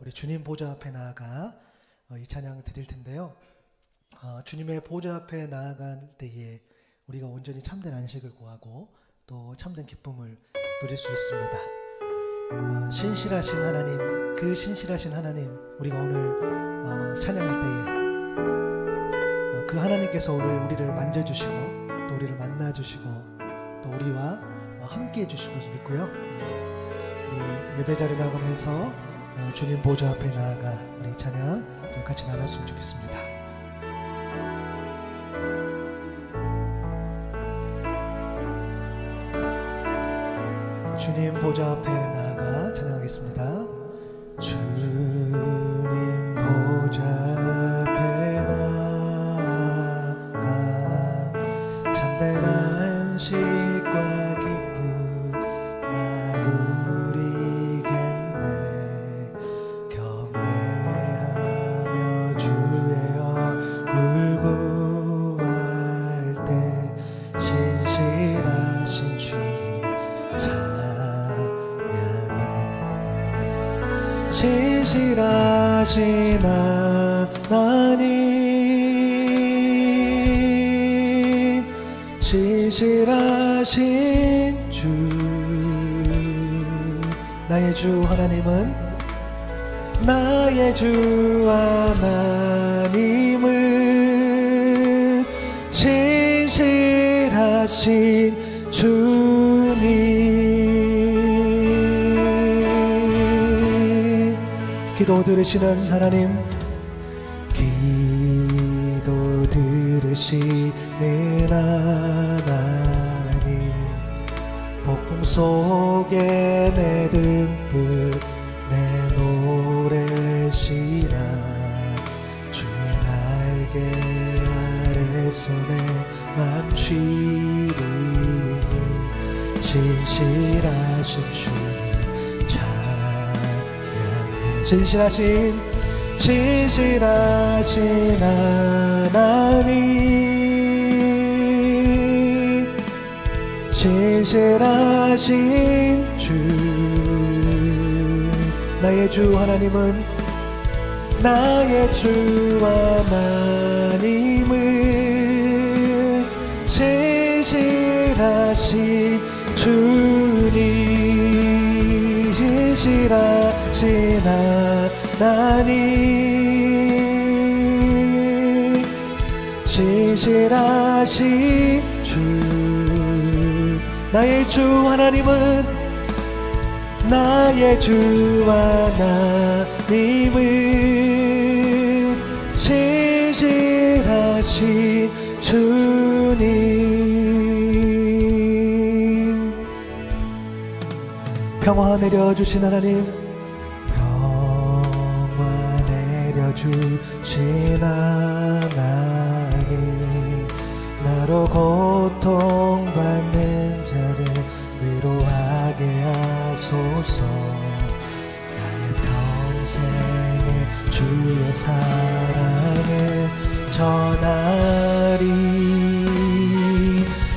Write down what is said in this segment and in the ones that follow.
우리 주님 보좌 앞에 나아가 이 찬양 드릴 텐데요. 주님의 보좌 앞에 나아갈 때에 우리가 온전히 참된 안식을 구하고 또 참된 기쁨을 누릴 수 있습니다. 신실하신 하나님, 그 신실하신 하나님, 우리가 오늘 찬양할 때에 그 하나님께서 오늘 우리를 만져주시고 또 우리를 만나주시고 또 우리와 함께 해주실 것을 믿고요. 우리 예배자리 나가면서 주님 보좌 앞에 나아가 우리 찬양 같이 나눴으면 좋겠습니다. 주님 보좌 앞에 나아가 찬양하겠습니다. 주님 보좌 앞에 나아가 참된 안식과 기쁨 나 누리겠네. 경배하며 주의 얼굴 구할 때 신실하신 주님 신실하신 하나님, 신실하신 주, 나의 주 하나님은, 나의 주 하나님은 신실하신 주님. 기도 들으시는 하나님, 기도 들으시는 하나님, 폭풍 속에 내 등불 내 노래시라. 주의 날개 아래서 내 맘 쉬리. 신실하신 주님 신실하신 하나님, 신실하신 주, 나의 주 하나님은, 나의 주 하나님은 신실하신 주님, 신실하신 하나님, 신실하신 주, 나의 주 하나님은, 나의 주 하나님은 신실하신 주님. 평화 내려주신 하나님, 평화 내려주신 하나님, 나로 고통받는 자를 위로하게 하소서. 나의 평생에 주의 사랑을 전하리.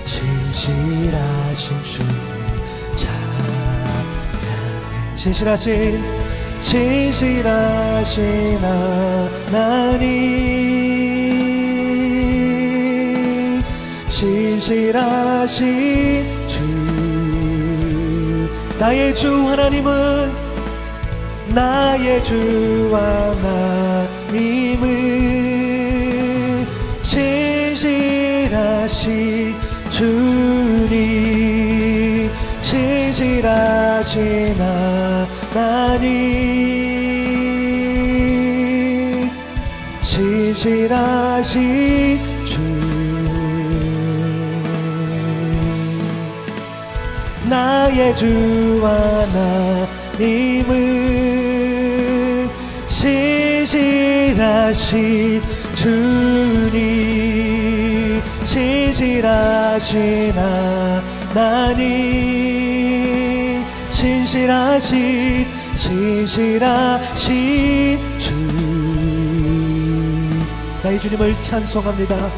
신실하신 주님 찬양해. 신실하신 하나님, 신실하신 주, 나의 주 하나님은, 나의 주 하나님은 신실하신 주님, 신실하신 하나님, 신실하신 주, 나의 주 하나님은 신실하신 주님, 신실하신 하나님, 신실하신 주, 나의 주님을 찬송합니다.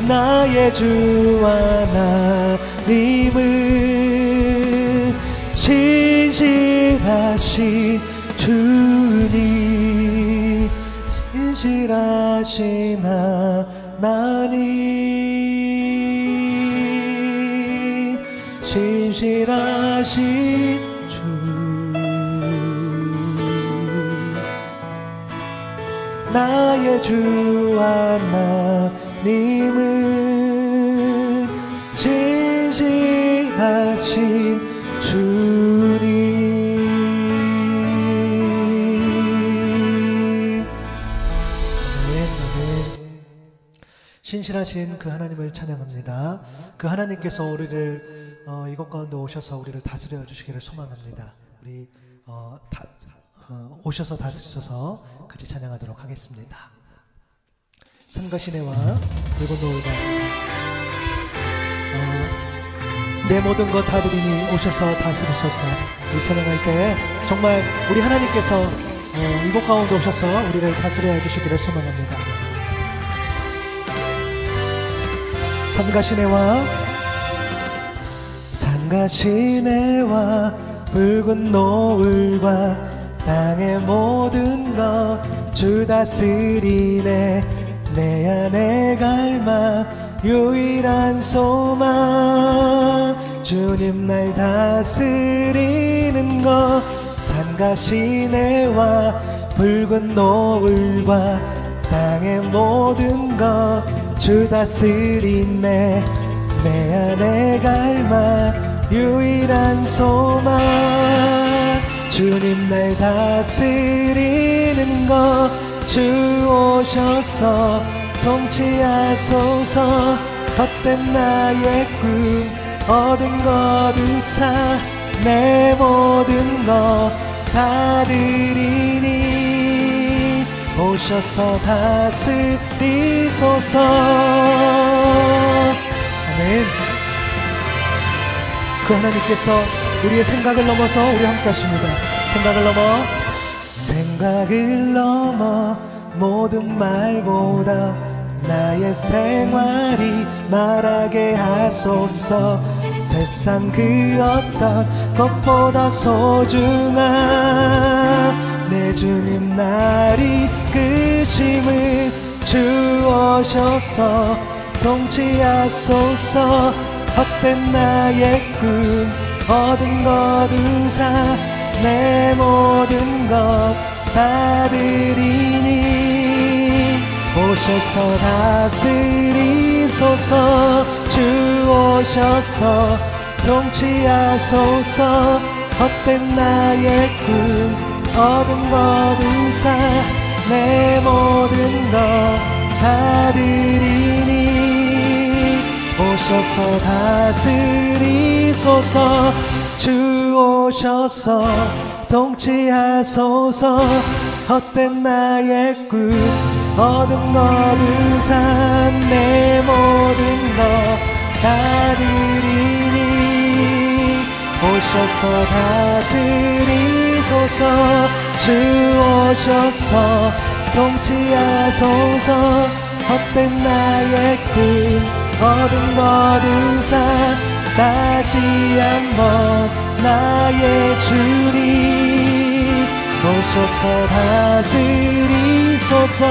나의 주 하나님은 신실하신 주, 주님 신실하신 하나님 신실하신 주 나의 주 하나님은 신실하신 주님. 아멘. 신실하신 그 하나님을 찬양합니다. 그 하나님께서 우리를 이곳 가운데 오셔서 우리를 다스려 주시기를 소망합니다. 우리 오셔서 다스리소서 같이 찬양하도록 하겠습니다. 산과 시내와 붉은 노을과 내 모든 것 다 드리니 오셔서 다스리소서. 이 찬양할 때 정말 우리 하나님께서 이곳 가운데 오셔서 우리를 다스려 주시기를 소망합니다. 산과 시내와 붉은 노을과 땅의 모든 것 주 다스리네. 내 안에 갈망 유일한 소망 주님 날 다스리는 것. 산과 시내와 붉은 노을과 땅의 모든 것 주 다스리네. 내 안에 갈망 유일한 소망 주님 날 다스리는 것. 주 오셔서 통치하소서. 헛된 나의 꿈 얻은 거두사 내 모든 것 다 드리니 오셔서 다스리소서. 아멘. 그 하나님께서 우리의 생각을 넘어서 우리 함께 하십니다. 생각을 넘어 모든 말보다 나의 생활이 말하게 하소서. 세상 그 어떤 것보다 소중한 내 주님 날 이끄심을 주 오셔서 통치하소서. 헛된 나의 꿈 얻은 거두사 내 모든 것 다 드리니 오셔서 다스리소서. 주 오셔서 통치하소서. 헛된 나의 꿈 얻은 거두사 내 모든 것 다 드리니 오셔서 다스리소서. 주 오셔서 통치하소서. 헛된 나의 꿈 얻은 거두사 내 모든 것 다 드리니 오셔서 다스리소서. 주 오셔서 통치하소서. 헛된 나의 꿈 얻은 거두사 다시 한번 나의 주님 오셔서 다스리소서.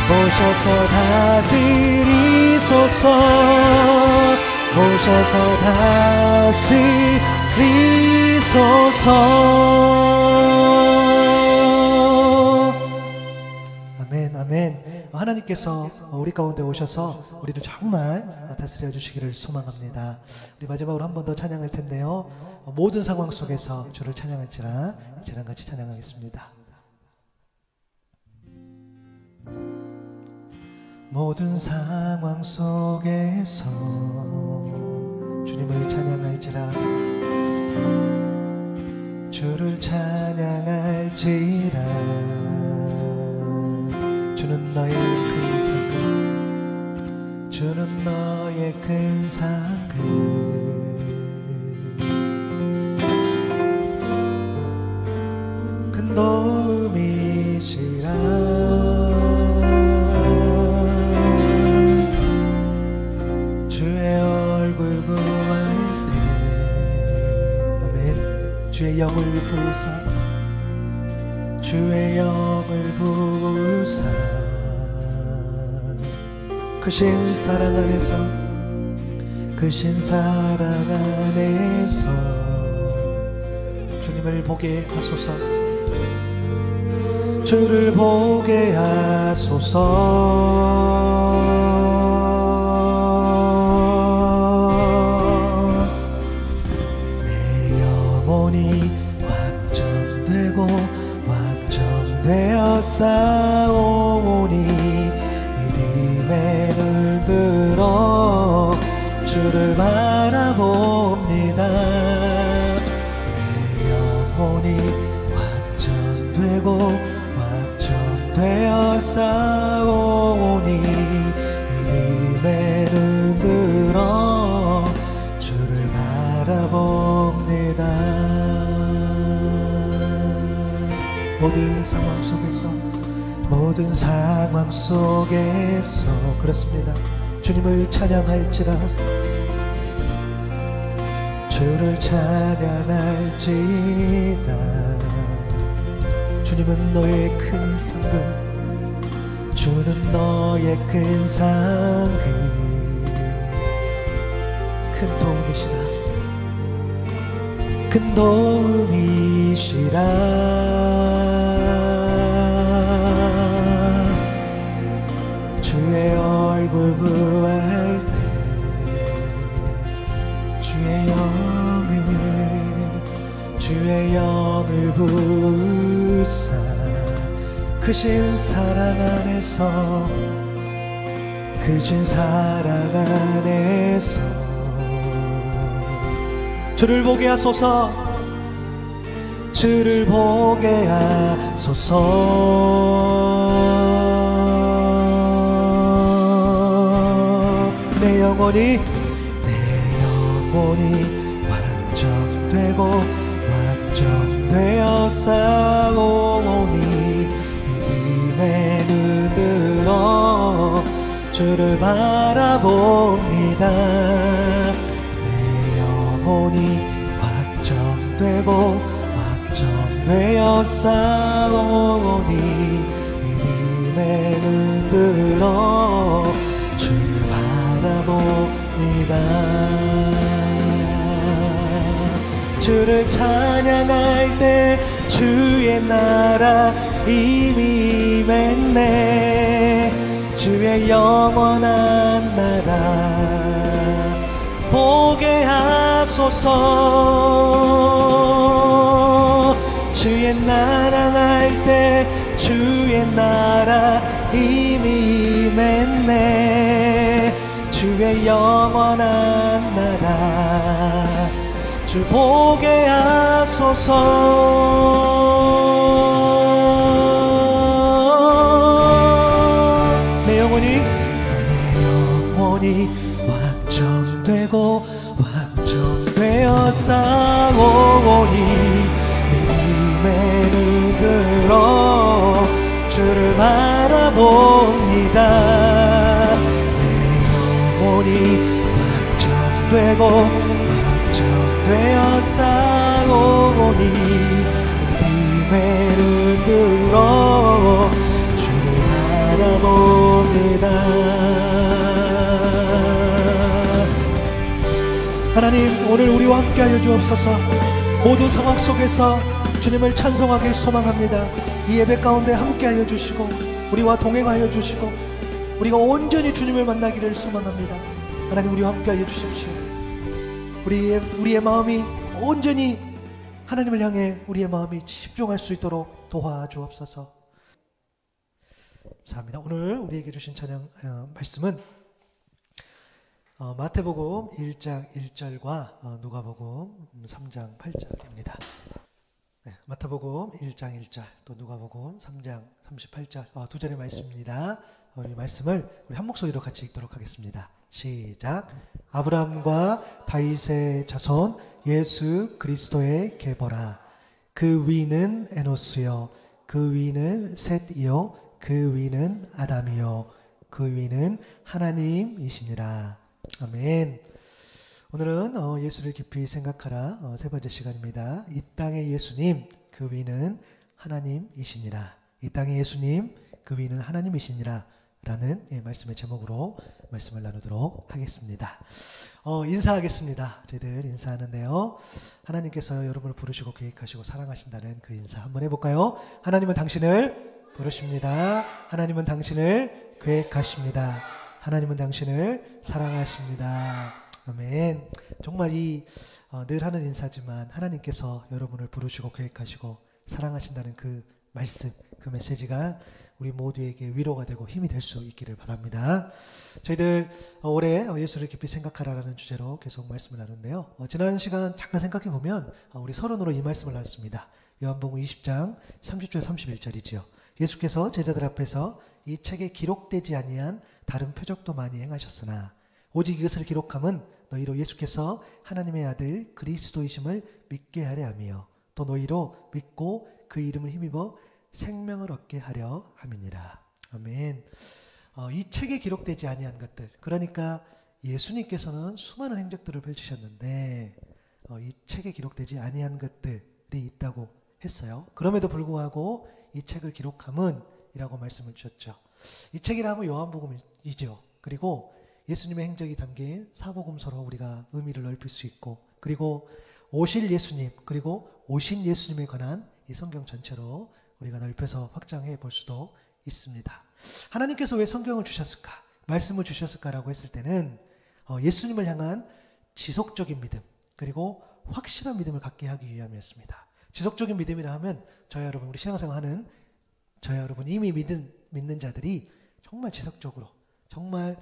오셔서 다스리소서. 오셔서 다스리소서. 아멘. 아멘. 하나님께서 우리 가운데 오셔서 우리를 정말 다스려 주시기를 소망합니다. 우리 마지막으로 한 번 더 찬양할 텐데요. 모든 상황 속에서 주를 찬양할지라 저랑 같이 찬양하겠습니다. 모든 상황 속에서 주님을 찬양할지라 주를 찬양할지라 주는 너의 큰 사랑 주는 너의 큰 사랑 큰 도움이시라 주의 얼굴 구할 때 아멘 주의 영을 부사 주의 영을 부으사 크신 사랑 안에서 크신 사랑 안에서 주님을 보게 하소서. 주를 보게 하소서. 내 영혼이 확정되고 확정되어 싸우니 믿음의 눈 들어 주를 바라봅니다. 내 영혼이 확정되고 확정되어 싸우니 믿음의 눈 들어 주를 바라봅니다. 모든 상황 속에서 그렇습니다. 주님을 찬양할지라 주를 찬양할지라 주님은 너의 큰 상급 주는 너의 큰 상급 큰 도움이시라 큰 도움이시라. 주의 얼굴 구할 때 주의 영을 부으사 크신 사랑 안에서 크신 사랑 안에서 주를 보게 하소서. 주를 보게 하소서. 내 영혼이 확정되고 확정되어 싸우니 믿음의 눈 들어 주를 바라봅니다. 내 영혼이 확정되고 확정되어 싸우니 믿음의 눈 들어 주를 바라봅니다. 주를 찬양할 때 주의 나라 이미 맺네. 주의 영원한 나라 보게 하소서. 주의 나라 할 때 주의 나라 이미 맺네. 주의 영원한 나라 주 보게 하소서. 내 영혼이 확정되고 확정되어 싸우니 믿음의 눈 들어 주를 바라봅니다. 내 영혼이 확정되고 되어 싸우니 믿음의 눈 들어 주를 바라봅니다. 하나님, 오늘 우리와 함께하여 주옵소서. 모든 상황 속에서 주님을 찬송하길 소망합니다. 이 예배 가운데 함께하여 주시고 우리와 동행하여 주시고 우리가 온전히 주님을 만나기를 소망합니다. 하나님, 우리와 함께하여 주십시오. 우리의 마음이 온전히 하나님을 향해 우리의 마음이 집중할 수 있도록 도와주옵소서. 감사합니다. 오늘 우리에게 주신 찬양 말씀은 마태복음 1장 1절과 누가복음 3장 8절입니다. 네, 마태복음 1장 1절 또 누가복음 3장 38절 두 절의 말씀입니다. 우리 말씀을 우리 한 목소리로 같이 읽도록 하겠습니다. 시작. 아브라함과 다윗의 자손 예수 그리스도의 계보라. 그 위는 에노스요 그 위는 셋이요 그 위는 아담이요 그 위는 하나님이시니라. 아멘. 오늘은 예수를 깊이 생각하라 세 번째 시간입니다. 이 땅의 예수님, 그 위는 하나님이시니라. 이 땅의 예수님, 그 위는 하나님이시니라 라는 말씀의 제목으로 말씀을 나누도록 하겠습니다. 인사하겠습니다. 저희들 인사하는데요, 하나님께서 여러분을 부르시고 계획하시고 사랑하신다는 그 인사 한번 해볼까요? 하나님은 당신을 부르십니다. 하나님은 당신을 계획하십니다. 하나님은 당신을 사랑하십니다. 아멘. 정말 늘 하는 인사지만 하나님께서 여러분을 부르시고 계획하시고 사랑하신다는 그 말씀, 그 메시지가 우리 모두에게 위로가 되고 힘이 될 수 있기를 바랍니다. 저희들 올해 예수를 깊이 생각하라는 주제로 계속 말씀을 나누는데요, 지난 시간 잠깐 생각해 보면 우리 서론으로 이 말씀을 나눴습니다. 요한복음 20장 30절 31절이지요. 예수께서 제자들 앞에서 이 책에 기록되지 아니한 다른 표적도 많이 행하셨으나 오직 이것을 기록함은 너희로 예수께서 하나님의 아들 그리스도이심을 믿게 하려 함이요 또 너희로 믿고 그 이름을 힘입어 생명을 얻게 하려 함이니라. 아멘. 이 책에 기록되지 아니한 것들, 그러니까 예수님께서는 수많은 행적들을 펼치셨는데 이 책에 기록되지 아니한 것들이 있다고 했어요. 그럼에도 불구하고 이 책을 기록함은 이라고 말씀을 주셨죠. 이 책이라 하면 요한복음이죠. 그리고 예수님의 행적이 담긴 사복음서로 우리가 의미를 넓힐 수 있고, 그리고 오실 예수님, 그리고 오신 예수님에 관한 이 성경 전체로 우리가 넓혀서 확장해 볼 수도 있습니다. 하나님께서 왜 성경을 주셨을까, 말씀을 주셨을까라고 했을 때는 예수님을 향한 지속적인 믿음, 그리고 확실한 믿음을 갖게 하기 위함이었습니다. 지속적인 믿음이라 하면 저희 여러분, 우리 신앙생활하는 저희 여러분, 이미 믿는 자들이 정말 지속적으로, 정말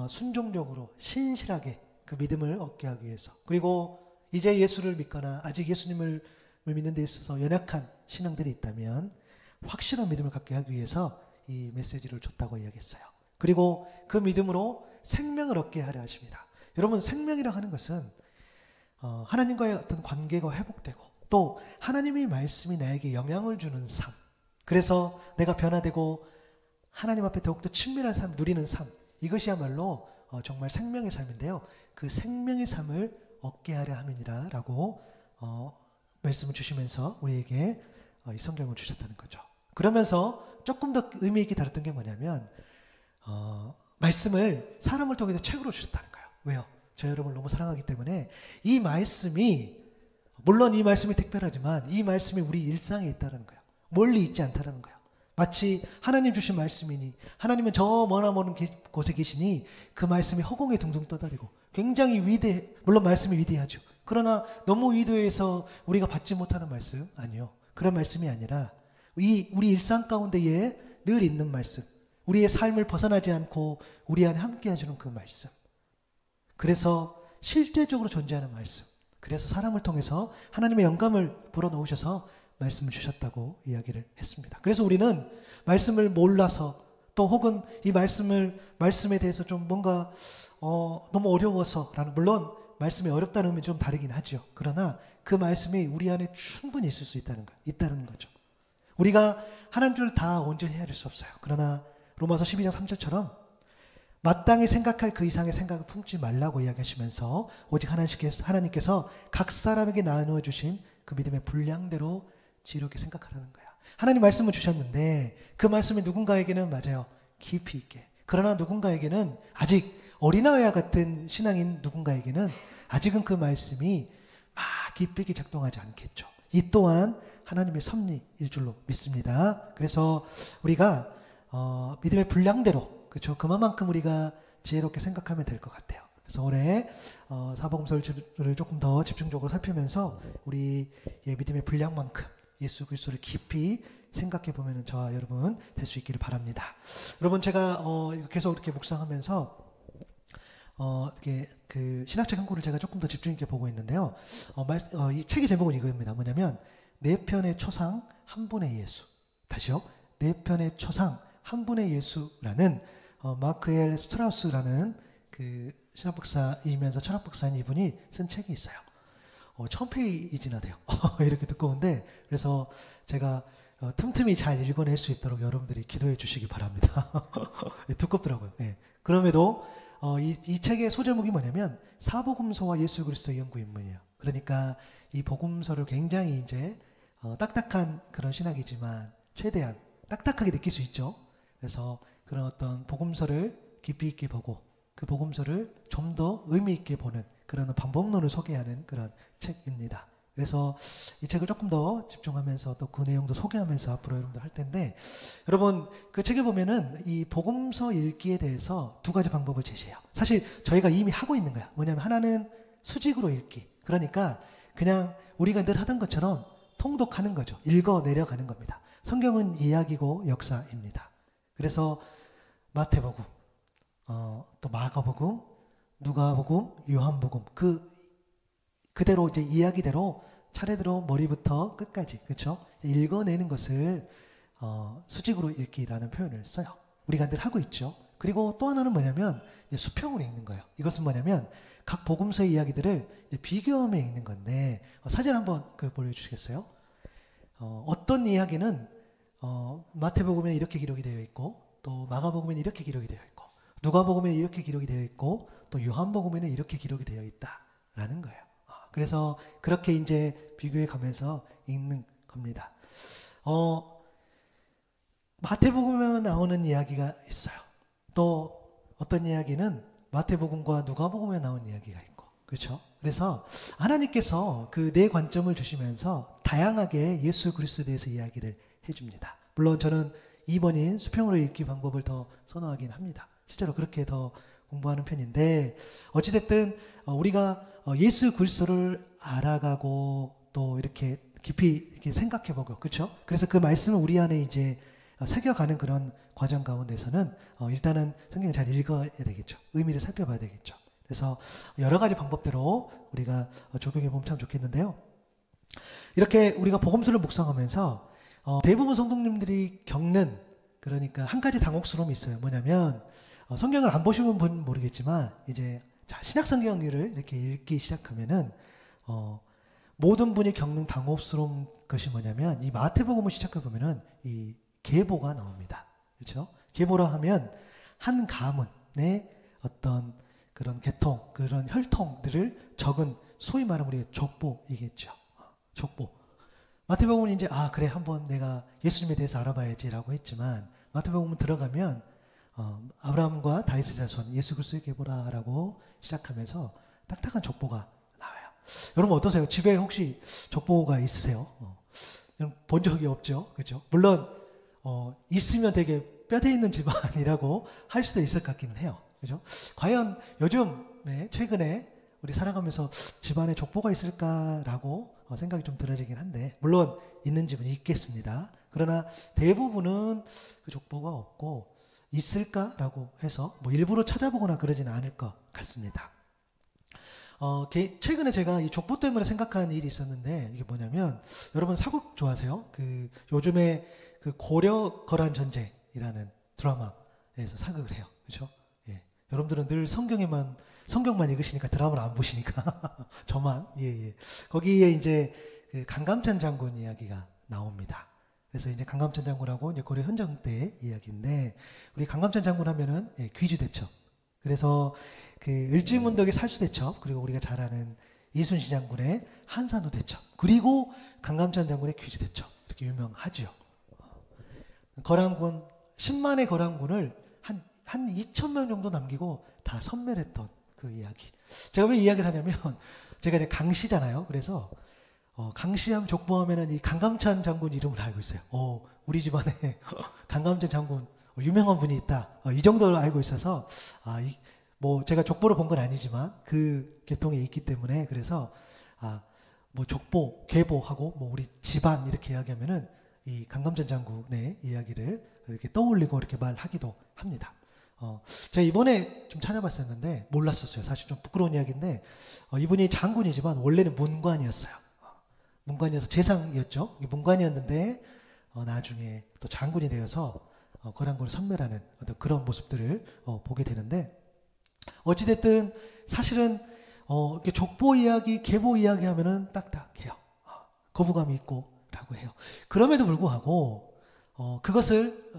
순종적으로 신실하게 그 믿음을 얻게 하기 위해서, 그리고 이제 예수를 믿거나 아직 예수님을 믿는 데 있어서 연약한 신앙들이 있다면 확실한 믿음을 갖게 하기 위해서 이 메시지를 줬다고 이야기했어요. 그리고 그 믿음으로 생명을 얻게 하려 하십니다. 여러분, 생명이라고 하는 것은 하나님과의 어떤 관계가 회복되고, 또 하나님의 말씀이 나에게 영향을 주는 삶, 그래서 내가 변화되고 하나님 앞에 더욱더 친밀한 삶, 누리는 삶, 이것이야말로 정말 생명의 삶인데요, 그 생명의 삶을 얻게 하려 함이니라 라고 말씀을 주시면서 우리에게 이 성경을 주셨다는 거죠. 그러면서 조금 더 의미 있게 다뤘던 게 뭐냐면 말씀을 사람을 통해서 책으로 주셨다는 거예요. 왜요? 저 여러분을 너무 사랑하기 때문에 이 말씀이, 물론 이 말씀이 특별하지만 이 말씀이 우리 일상에 있다는 거예요. 멀리 있지 않다는 거예요. 마치 하나님 주신 말씀이니, 하나님은 저 머나먼 곳에 계시니 그 말씀이 허공에 둥둥 떠다니고 굉장히 물론 말씀이 위대하죠. 그러나 너무 위대해서 우리가 받지 못하는 말씀? 아니요. 그런 말씀이 아니라 우리 일상 가운데에 늘 있는 말씀, 우리의 삶을 벗어나지 않고 우리 안에 함께 해주는 그 말씀, 그래서 실제적으로 존재하는 말씀, 그래서 사람을 통해서 하나님의 영감을 불어넣으셔서 말씀을 주셨다고 이야기를 했습니다. 그래서 우리는 말씀을 몰라서, 또 혹은 이 말씀에 대해서 좀 뭔가 너무 어려워서라는, 물론 말씀이 어렵다는 의미 좀 다르긴 하죠. 그러나 그 말씀이 우리 안에 충분히 있을 수 있다는 거죠. 우리가 하나님을 다 온전히 헤아릴 수 없어요. 그러나 로마서 12장 3절처럼 마땅히 생각할 그 이상의 생각을 품지 말라고 이야기하시면서 오직 하나님께서 각 사람에게 나누어 주신 그 믿음의 분량대로 지혜롭게 생각하라는 거야. 하나님 말씀을 주셨는데 그 말씀이 누군가에게는 맞아요, 깊이 있게. 그러나 누군가에게는, 아직 어린아이와 같은 신앙인 누군가에게는 아직은 그 말씀이 막 깊이 있게 작동하지 않겠죠. 이 또한 하나님의 섭리일 줄로 믿습니다. 그래서 우리가 믿음의 분량대로, 그렇죠, 그만큼 우리가 지혜롭게 생각하면 될 것 같아요. 그래서 올해 사복음서를 조금 더 집중적으로 살피면서 우리 믿음의 분량만큼 예수 그리스도를 깊이 생각해 보면 저와 여러분 될 수 있기를 바랍니다. 여러분, 제가 계속 이렇게 묵상하면서 이렇게 그 신학책 한 권을 제가 조금 더 집중 있게 보고 있는데요. 이 책의 제목은 이거입니다. 뭐냐면 네 편의 초상 한 분의 예수. 다시요. 네 편의 초상 한 분의 예수라는 마크엘 스트라우스라는 그 신학박사이면서 철학박사인 이분이 쓴 책이 있어요. 1000페이지나 돼요. 이렇게 두꺼운데, 그래서 제가 틈틈이 잘 읽어낼 수 있도록 여러분들이 기도해 주시기 바랍니다. 두껍더라고요. 네. 그럼에도 이 책의 소제목이 뭐냐면 사복음서와 예수 그리스도의 영구 인문이에요. 그러니까 이 복음서를 굉장히 이제 딱딱한 그런 신학이지만 최대한 딱딱하게 느낄 수 있죠. 그래서 그런 어떤 복음서를 깊이 있게 보고 그 복음서를 좀 더 의미 있게 보는 그런 방법론을 소개하는 그런 책입니다. 그래서 이 책을 조금 더 집중하면서 또 그 내용도 소개하면서 앞으로 여러분들 할 텐데, 여러분 그 책에 보면은 이 복음서 읽기에 대해서 두 가지 방법을 제시해요. 사실 저희가 이미 하고 있는 거야. 뭐냐면 하나는 수직으로 읽기. 그러니까 그냥 우리가 늘 하던 것처럼 통독하는 거죠. 읽어 내려가는 겁니다. 성경은 이야기고 역사입니다. 그래서 마태복음, 또 마가복음, 누가복음, 요한복음 그대로 이제 이야기대로 차례대로 머리부터 끝까지 그렇죠? 읽어내는 것을 수직으로 읽기라는 표현을 써요. 우리가 늘 하고 있죠. 그리고 또 하나는 뭐냐면 수평으로 읽는 거예요. 이것은 뭐냐면 각 복음서의 이야기들을 비교하며 읽는 건데, 사진 한번 보여주시겠어요? 어떤 이야기는 마태복음에 이렇게 기록이 되어 있고, 또 마가복음에는 이렇게 기록이 되어 있고, 누가복음에는 이렇게 기록이 되어 있고, 또 요한복음에는 이렇게 기록이 되어 있다라는 거예요. 그래서 그렇게 이제 비교해 가면서 읽는 겁니다. 마태복음에 나오는 이야기가 있어요. 또 어떤 이야기는 마태복음과 누가복음에 나온 이야기가 있고, 그렇죠? 그래서 하나님께서 그 네 관점을 주시면서 다양하게 예수 그리스도에 대해서 이야기를 해줍니다. 물론 저는 2번인 수평으로 읽기 방법을 더 선호하긴 합니다. 실제로 그렇게 더 공부하는 편인데, 어찌됐든 우리가 예수 그리스도를 알아가고 또 이렇게 깊이 이렇게 생각해보고, 그렇죠? 그래서 그 말씀을 우리 안에 이제 새겨가는 그런 과정 가운데서는 일단은 성경을 잘 읽어야 되겠죠. 의미를 살펴봐야 되겠죠. 그래서 여러 가지 방법대로 우리가 적용해 보면 참 좋겠는데요. 이렇게 우리가 복음서를 묵상하면서 대부분 성도님들이 겪는, 그러니까 한 가지 당혹스러움이 있어요. 뭐냐면 성경을 안 보시는 분은 모르겠지만 이제 신약 성경을 이렇게 읽기 시작하면은 모든 분이 겪는 당혹스러운 것이 뭐냐면, 이 마태복음을 시작해 보면은 이 계보가 나옵니다. 그렇죠? 계보라 하면 한 가문의 어떤 그런 계통, 그런 혈통들을 적은, 소위 말하면 우리가 족보이겠죠. 족보. 마태복음은 이제 그래 한번 내가 예수님에 대해서 알아봐야지라고 했지만, 마태복음 들어가면 아브라함과 다윗의 자손 예수 그리스도의 계보라라고 시작하면서 딱딱한 족보가 나와요. 여러분 어떠세요? 집에 혹시 족보가 있으세요? 본 적이 없죠, 그렇죠? 물론 있으면 되게 뼈대 있는 집안이라고 할 수도 있을 것 같기는 해요, 그렇죠? 과연 요즘 최근에 우리 살아가면서 집안에 족보가 있을까라고 생각이 좀 들어지긴 한데, 물론 있는 집은 있겠습니다. 그러나 대부분은 그 족보가 없고, 있을까라고 해서 뭐 일부러 찾아보거나 그러지는 않을 것 같습니다. 최근에 제가 이 족보 때문에 생각한 일이 있었는데, 이게 뭐냐면, 여러분 사국 좋아하세요? 요즘에 고려 거란 전쟁이라는 드라마에서 사극을 해요. 그렇죠? 예. 여러분들은 늘 성경만 읽으시니까 드라마를 안 보시니까 저만. 예. 거기에 이제 강감찬 장군 이야기가 나옵니다. 그래서 이제 강감찬 장군하고 이제 고려 현정 때 이야기인데, 우리 강감찬 장군 하면은 귀주대첩. 그래서 을지문덕의 살수대첩, 그리고 우리가 잘 아는 이순신 장군의 한산도 대첩, 그리고 강감찬 장군의 귀주대첩, 이렇게 유명하죠. 거란군 10만의 거란군을 한 2,000명 정도 남기고 다 섬멸했던 그 이야기. 제가 왜 이야기를 하냐면, 제가 이제 강시잖아요. 그래서 강시함 족보하면은 이 강감찬 장군 이름을 알고 있어요. 우리 집안에 강감찬 장군 유명한 분이 있다. 이 정도로 알고 있어서 뭐 제가 족보를 본 건 아니지만 그 계통에 있기 때문에, 그래서 뭐 족보, 계보하고 뭐 우리 집안 이렇게 이야기하면은 이 강감찬 장군의 이야기를 이렇게 떠올리고 이렇게 말하기도 합니다. 제가 이번에 좀 찾아봤었는데 몰랐었어요. 사실 좀 부끄러운 이야기인데, 이분이 장군이지만 원래는 문관이었어요. 문관이어서 재상이었죠. 문관이었는데 나중에 또 장군이 되어서 거란군을 섬멸하는 어떤 그런 모습들을 보게 되는데, 어찌됐든 사실은 이렇게 족보 이야기, 계보 이야기 하면은 딱딱해요. 거부감이 있고 라고 해요. 그럼에도 불구하고 그것을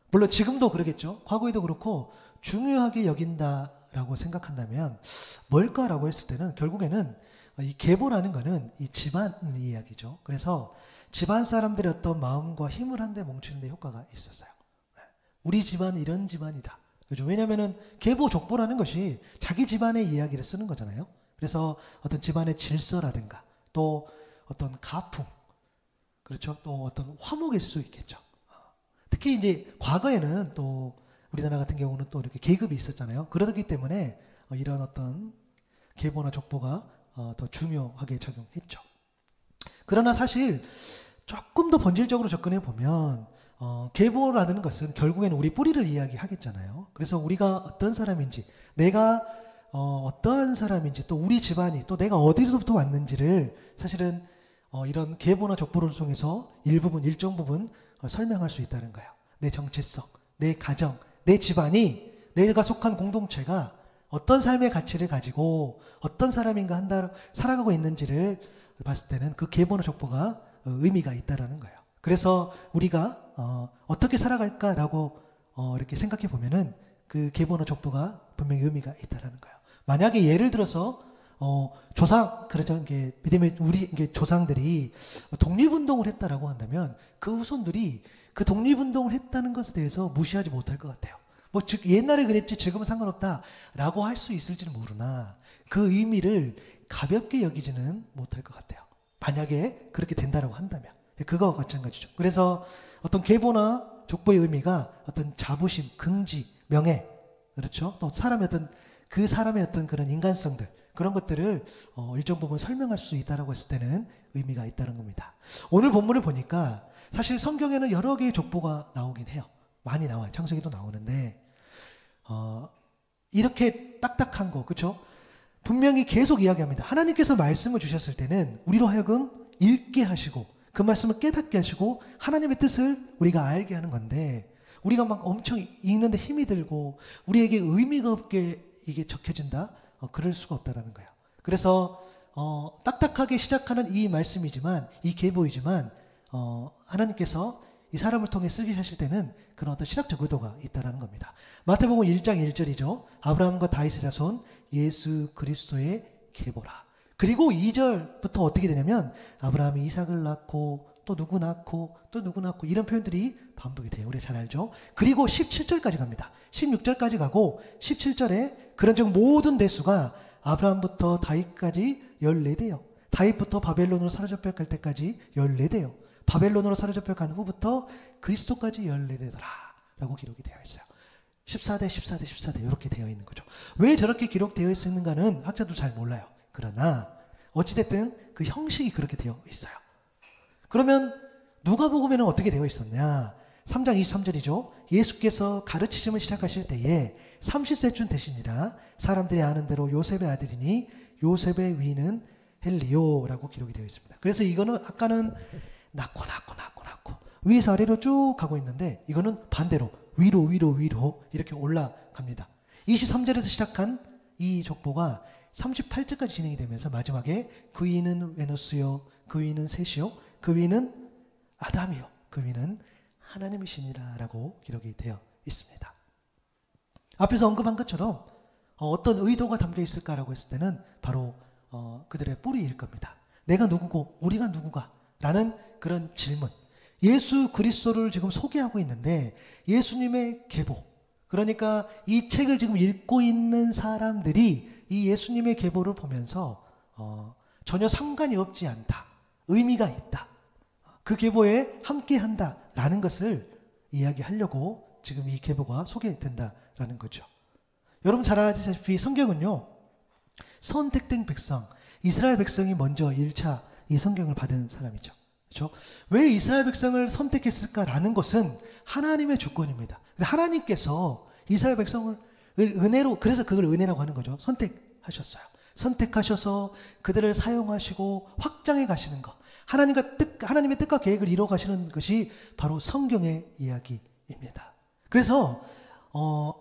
물론 지금도 그러겠죠. 과거에도 그렇고 중요하게 여긴다라고 생각한다면 뭘까라고 했을 때는 결국에는 이 계보라는 거는 이 집안 이야기죠. 그래서 집안 사람들의 어떤 마음과 힘을 한데 뭉치는 데 효과가 있었어요. 우리 집안은 이런 집안이다. 그죠? 왜냐면은 계보 족보라는 것이 자기 집안의 이야기를 쓰는 거잖아요. 그래서 어떤 집안의 질서라든가 또 어떤 가풍, 그렇죠? 또 어떤 화목일 수 있겠죠. 특히 이제 과거에는 또 우리나라 같은 경우는 또 이렇게 계급이 있었잖아요. 그러기 때문에 이런 어떤 계보나 족보가 더 중요하게 작용했죠. 그러나 사실 조금 더 본질적으로 접근해 보면 계보라는 것은 결국에는 우리 뿌리를 이야기하겠잖아요. 그래서 우리가 어떤 사람인지, 내가 어떠한 사람인지, 또 우리 집안이, 또 내가 어디서부터 왔는지를 사실은 이런 계보나 족보를 통해서 일정 부분 설명할 수 있다는 거예요. 내 정체성, 내 가정, 내 집안이, 내가 속한 공동체가 어떤 삶의 가치를 가지고 어떤 사람인가 한다 살아가고 있는지를 봤을 때는 그 계보나 족보가 의미가 있다라는 거예요. 그래서 우리가 어떻게 살아갈까라고 이렇게 생각해 보면은 그 계보나 족보가 분명히 의미가 있다라는 거예요. 만약에 예를 들어서 조상, 그렇죠. 이게 믿음의 우리 이게 조상들이 독립운동을 했다라고 한다면 그 후손들이 그 독립운동을 했다는 것에 대해서 무시하지 못할 것 같아요. 뭐 즉 옛날에 그랬지 지금은 상관없다라고 할 수 있을지는 모르나 그 의미를 가볍게 여기지는 못할 것 같아요. 만약에 그렇게 된다라고 한다면 그거와 마찬가지죠. 그래서 어떤 계보나 족보의 의미가 어떤 자부심, 긍지, 명예, 그렇죠. 또 사람의 어떤 그 사람의 어떤 그런 인간성들 그런 것들을 일정 부분 설명할 수 있다라고 했을 때는 의미가 있다는 겁니다. 오늘 본문을 보니까 사실 성경에는 여러 개의 족보가 나오긴 해요. 많이 나와요. 창세기도 나오는데 이렇게 딱딱한 거, 그렇죠? 분명히 계속 이야기합니다. 하나님께서 말씀을 주셨을 때는 우리로 하여금 읽게 하시고 그 말씀을 깨닫게 하시고 하나님의 뜻을 우리가 알게 하는 건데 우리가 막 엄청 읽는데 힘이 들고 우리에게 의미가 없게 이게 적혀진다? 그럴 수가 없다라는 거예요. 그래서 딱딱하게 시작하는 이 말씀이지만 이 계보이지만 하나님께서 이 사람을 통해 쓰게 하실 때는 그런 어떤 신학적 의도가 있다라는 겁니다. 마태복음 1장 1절이죠. 아브라함과 다윗의 자손 예수 그리스도의 계보라. 그리고 2절부터 어떻게 되냐면 아브라함이 이삭을 낳고 또 누구 낳고 또 누구 낳고 이런 표현들이 반복이 돼요. 우리 잘 알죠. 그리고 17절까지 갑니다. 16절까지 가고 17절에 그런즉 모든 대수가 아브라함부터 다윗까지 14대요. 다윗부터 바벨론으로 사로잡혀 갈 때까지 14대요. 바벨론으로 사로잡혀 간 후부터 그리스도까지 14대더라 라고 기록이 되어 있어요. 14대 14대 14대 이렇게 되어 있는 거죠. 왜 저렇게 기록되어 있는가는 학자도 잘 몰라요. 그러나 어찌됐든 그 형식이 그렇게 되어 있어요. 그러면 누가복음에는 어떻게 되어 있었냐? 3장 23절이죠. 예수께서 가르치심을 시작하실 때에 30세쯤 되시니라 사람들이 아는 대로 요셉의 아들이니 요셉의 위는 헬리오라고 기록이 되어 있습니다. 그래서 이거는 아까는 낳고 위에서 아래로 쭉 가고 있는데 이거는 반대로 위로 이렇게 올라갑니다. 23절에서 시작한 이 족보가 38절까지 진행이 되면서 마지막에 그 위는 웨노스요 그 위는 셋이요 그 위는 아담이요 그 위는 하나님이시니라 라고 기록이 되어 있습니다. 앞에서 언급한 것처럼 어떤 의도가 담겨 있을까라고 했을 때는 바로 그들의 뿌리일 겁니다. 내가 누구고 우리가 누구가 라는 그런 질문. 예수 그리스도를 지금 소개하고 있는데 예수님의 계보, 그러니까 이 책을 지금 읽고 있는 사람들이 이 예수님의 계보를 보면서 전혀 상관이 없지 않다, 의미가 있다, 그 계보에 함께한다라는 것을 이야기하려고 지금 이 계보가 소개된다라는 거죠. 여러분 잘 아시다시피 성경은요, 선택된 백성, 이스라엘 백성이 먼저 1차 이 성경을 받은 사람이죠. 그렇죠? 왜 이스라엘 백성을 선택했을까라는 것은 하나님의 주권입니다. 하나님께서 이스라엘 백성을 은혜로, 그래서 그걸 은혜라고 하는 거죠. 선택하셨어요. 선택하셔서 그들을 사용하시고 확장해 가시는 것. 하나님의 뜻과 계획을 이루어 가시는 것이 바로 성경의 이야기입니다. 그래서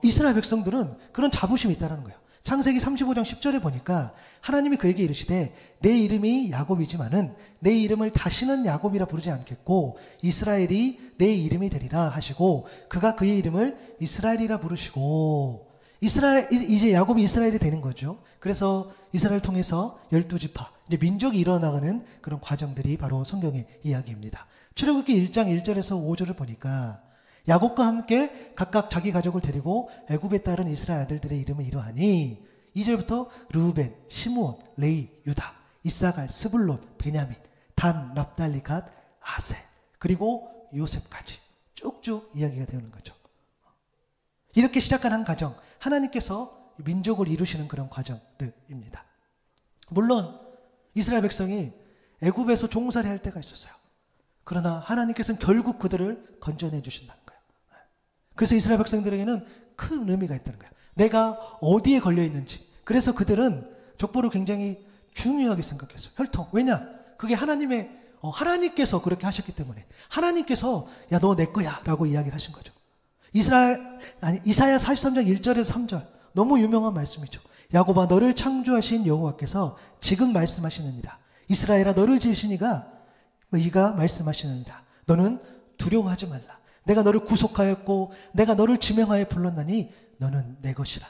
이스라엘 백성들은 그런 자부심이 있다는 거예요. 창세기 35장 10절에 보니까 하나님이 그에게 이르시되 내 이름이 야곱이지만은 내 이름을 다시는 야곱이라 부르지 않겠고 이스라엘이 내 이름이 되리라 하시고 그가 그의 이름을 이스라엘이라 부르시고, 이제 야곱이 이스라엘이 되는 거죠. 그래서 이스라엘을 통해서 12지파, 이제 민족이 일어나가는 그런 과정들이 바로 성경의 이야기입니다. 출애굽기 1장 1절에서 5절을 보니까 야곱과 함께 각각 자기 가족을 데리고 애굽에 따른 이스라엘 아들들의 이름은 이러하니 2절부터 르우벤, 시므온, 레위, 유다, 이사갈, 스불론, 베냐민, 단, 납달리, 갓, 아세, 그리고 요셉까지 쭉쭉 이야기가 되는 거죠. 이렇게 시작한 한 가정, 하나님께서 민족을 이루시는 그런 과정들입니다. 물론 이스라엘 백성이 애굽에서 종살이 할 때가 있었어요. 그러나 하나님께서는 결국 그들을 건져내 주신다는 거예요. 그래서 이스라엘 백성들에게는 큰 의미가 있다는 거예요. 내가 어디에 걸려 있는지. 그래서 그들은 족보를 굉장히 중요하게 생각했어요. 혈통. 왜냐? 그게 하나님께서 그렇게 하셨기 때문에 하나님께서 야, 너 내 거야 라고 이야기를 하신 거죠. 이사야 43장 1절에서 3절 너무 유명한 말씀이죠. 야곱아 너를 창조하신 여호와께서 지금 말씀하시느니라. 이스라엘아 너를 지으신 이가 말씀하시느니라. 너는 두려워하지 말라. 내가 너를 구속하였고 내가 너를 지명하여 불렀나니 너는 내 것이라.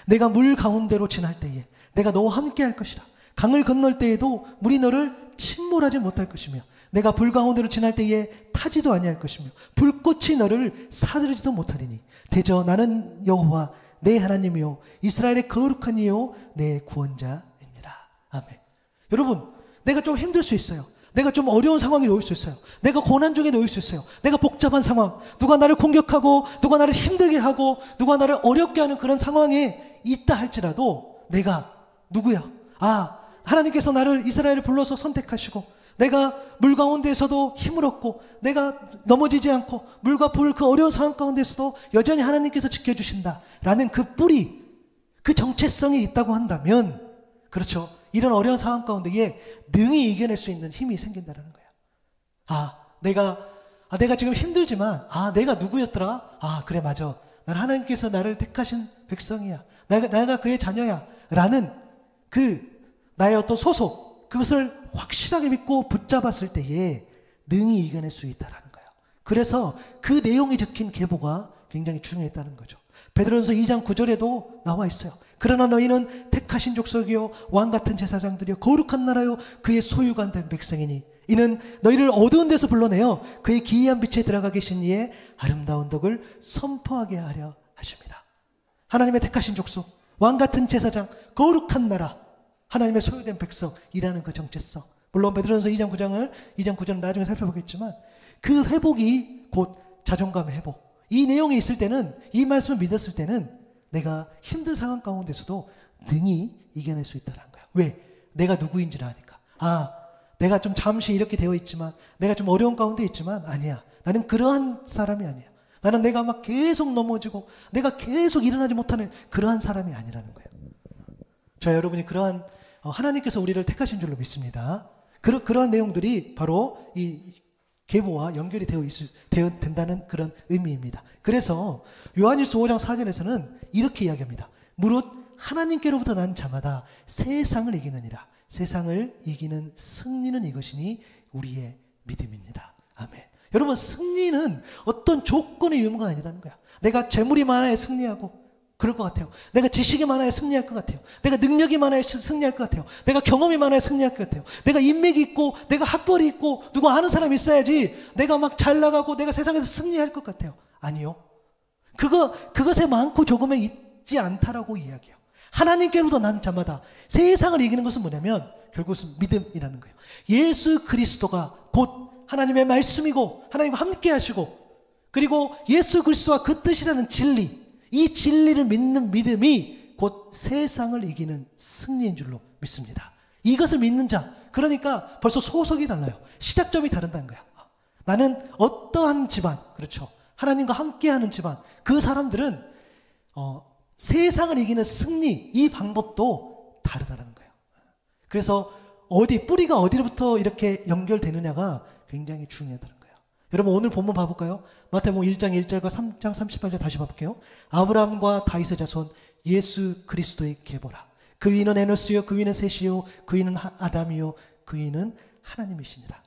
내가 물 가운데로 지날 때에 내가 너와 함께 할 것이라. 강을 건널 때에도 물이 너를 침몰하지 못할 것이며 내가 불 가운데로 지날 때에 타지도 아니할 것이며 불꽃이 너를 사들지도 못하리니 대저 나는 여호와 내 하나님이요 이스라엘의 거룩한 이요 내 구원자입니다. 아멘. 여러분, 내가 좀 힘들 수 있어요. 내가 좀 어려운 상황에 놓일 수 있어요. 내가 고난 중에 놓일 수 있어요. 내가 복잡한 상황, 누가 나를 공격하고 누가 나를 힘들게 하고 누가 나를 어렵게 하는 그런 상황에 있다 할지라도 내가 누구야? 하나님께서 나를 이스라엘을 불러서 선택하시고 내가 물 가운데에서도 힘을 얻고 내가 넘어지지 않고 물과 불 그 어려운 상황 가운데서도 여전히 하나님께서 지켜주신다라는 그 뿌리, 그 정체성이 있다고 한다면 그렇죠. 이런 어려운 상황 가운데에 능히 이겨낼 수 있는 힘이 생긴다는 거예요. 내가 지금 힘들지만 내가 누구였더라? 그래 맞아. 난 하나님께서 나를 택하신 백성이야. 내가 그의 자녀야 라는 나의 어떤 소속, 그것을 확실하게 믿고 붙잡았을 때에 능히 이겨낼 수 있다라는 거예요. 그래서 그 내용이 적힌 계보가 굉장히 중요했다는 거죠. 베드로전서 2장 9절에도 나와 있어요. 그러나 너희는 택하신 족속이요 왕같은 제사장들이요 거룩한 나라요 그의 소유가 된 백성이니 이는 너희를 어두운 데서 불러내어 그의 기이한 빛에 들어가 계신 이의 아름다운 덕을 선포하게 하려 하십니다. 하나님의 택하신 족속, 왕같은 제사장, 거룩한 나라, 하나님의 소유된 백성이라는 그 정체성. 물론 베드로전서 2장 9절은 나중에 살펴보겠지만 그 회복이 곧 자존감의 회복. 이 내용이 있을 때는, 이 말씀을 믿었을 때는 내가 힘든 상황 가운데서도 능히 이겨낼 수 있다는 거야. 왜? 내가 누구인지를 아니까. 내가 좀 잠시 이렇게 되어 있지만, 내가 좀 어려운 가운데 있지만 아니야. 나는 그러한 사람이 아니야. 나는 내가 막 계속 넘어지고 내가 계속 일어나지 못하는 그러한 사람이 아니라는 거예요. 저 여러분이 그러한 하나님께서 우리를 택하신 줄로 믿습니다. 그러한 내용들이 바로 이 계보와 연결이 된다는 그런 의미입니다. 그래서 요한일서 5장 4절에서는 이렇게 이야기합니다. 무릇 하나님께로부터 난 자마다 세상을 이기느니라. 세상을 이기는 승리는 이것이니 우리의 믿음입니다. 아멘. 여러분, 승리는 어떤 조건의 의무가 아니라는 거야. 내가 재물이 많아야 승리하고 그럴 것 같아요. 내가 지식이 많아야 승리할 것 같아요. 내가 능력이 많아야 승리할 것 같아요. 내가 경험이 많아야 승리할 것 같아요. 내가 인맥이 있고 내가 학벌이 있고 누구 아는 사람이 있어야지 내가 막 잘 나가고 내가 세상에서 승리할 것 같아요. 아니요. 그것에 많고 조금에 있지 않다라고 이야기해요. 하나님께로부터 난 자마다 세상을 이기는 것은 뭐냐면 결국은 믿음이라는 거예요. 예수 그리스도가 곧 하나님의 말씀이고 하나님과 함께 하시고 그리고 예수 그리스도와 그 뜻이라는 진리, 이 진리를 믿는 믿음이 곧 세상을 이기는 승리인 줄로 믿습니다. 이것을 믿는 자, 그러니까 벌써 소속이 달라요. 시작점이 다른다는 거야. 나는 어떠한 집안, 그렇죠. 하나님과 함께하는 집안, 그 사람들은 세상을 이기는 승리, 이 방법도 다르다는 거예요. 그래서 뿌리가 어디로부터 이렇게 연결되느냐가 굉장히 중요하다는 거예요. 여러분 오늘 본문 봐볼까요? 마태복음 1장 1절과 3장 38절 다시 봐볼게요. 아브라함과 다윗의 자손 예수 그리스도의 계보라. 그 위는 에노스요 그 위는 셋이요 그 위는 아담이요 그 위는 하나님이시니라.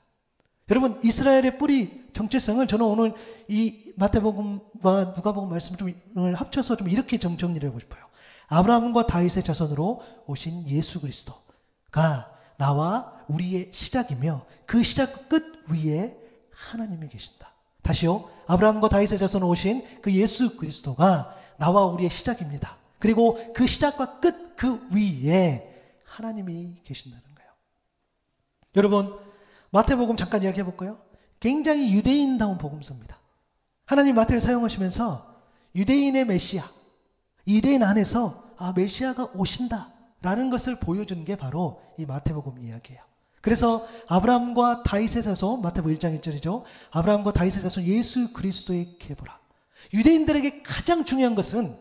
여러분 이스라엘의 뿌리 정체성을 저는 오늘 이 마태복음과 누가복음 말씀을 합쳐서 좀 이렇게 정리를 하고 싶어요. 아브라함과 다윗의 자손으로 오신 예수 그리스도가 나와 우리의 시작이며 그 시작 끝 위에 하나님이 계신다. 다시요. 아브라함과 다윗의 자손으로 오신 그 예수 그리스도가 나와 우리의 시작입니다. 그리고 그 시작과 끝 그 위에 하나님이 계신다는 거예요. 여러분, 마태복음 잠깐 이야기해 볼까요? 굉장히 유대인다운 복음서입니다. 하나님 마태를 사용하시면서 유대인의 메시아, 유대인 안에서 메시아가 오신다라는 것을 보여준 게 바로 이 마태복음 이야기예요. 그래서 아브라함과 다윗의 자손, 마태복음 1장 1절이죠. 아브라함과 다윗의 자손 예수 그리스도의 계보라. 유대인들에게 가장 중요한 것은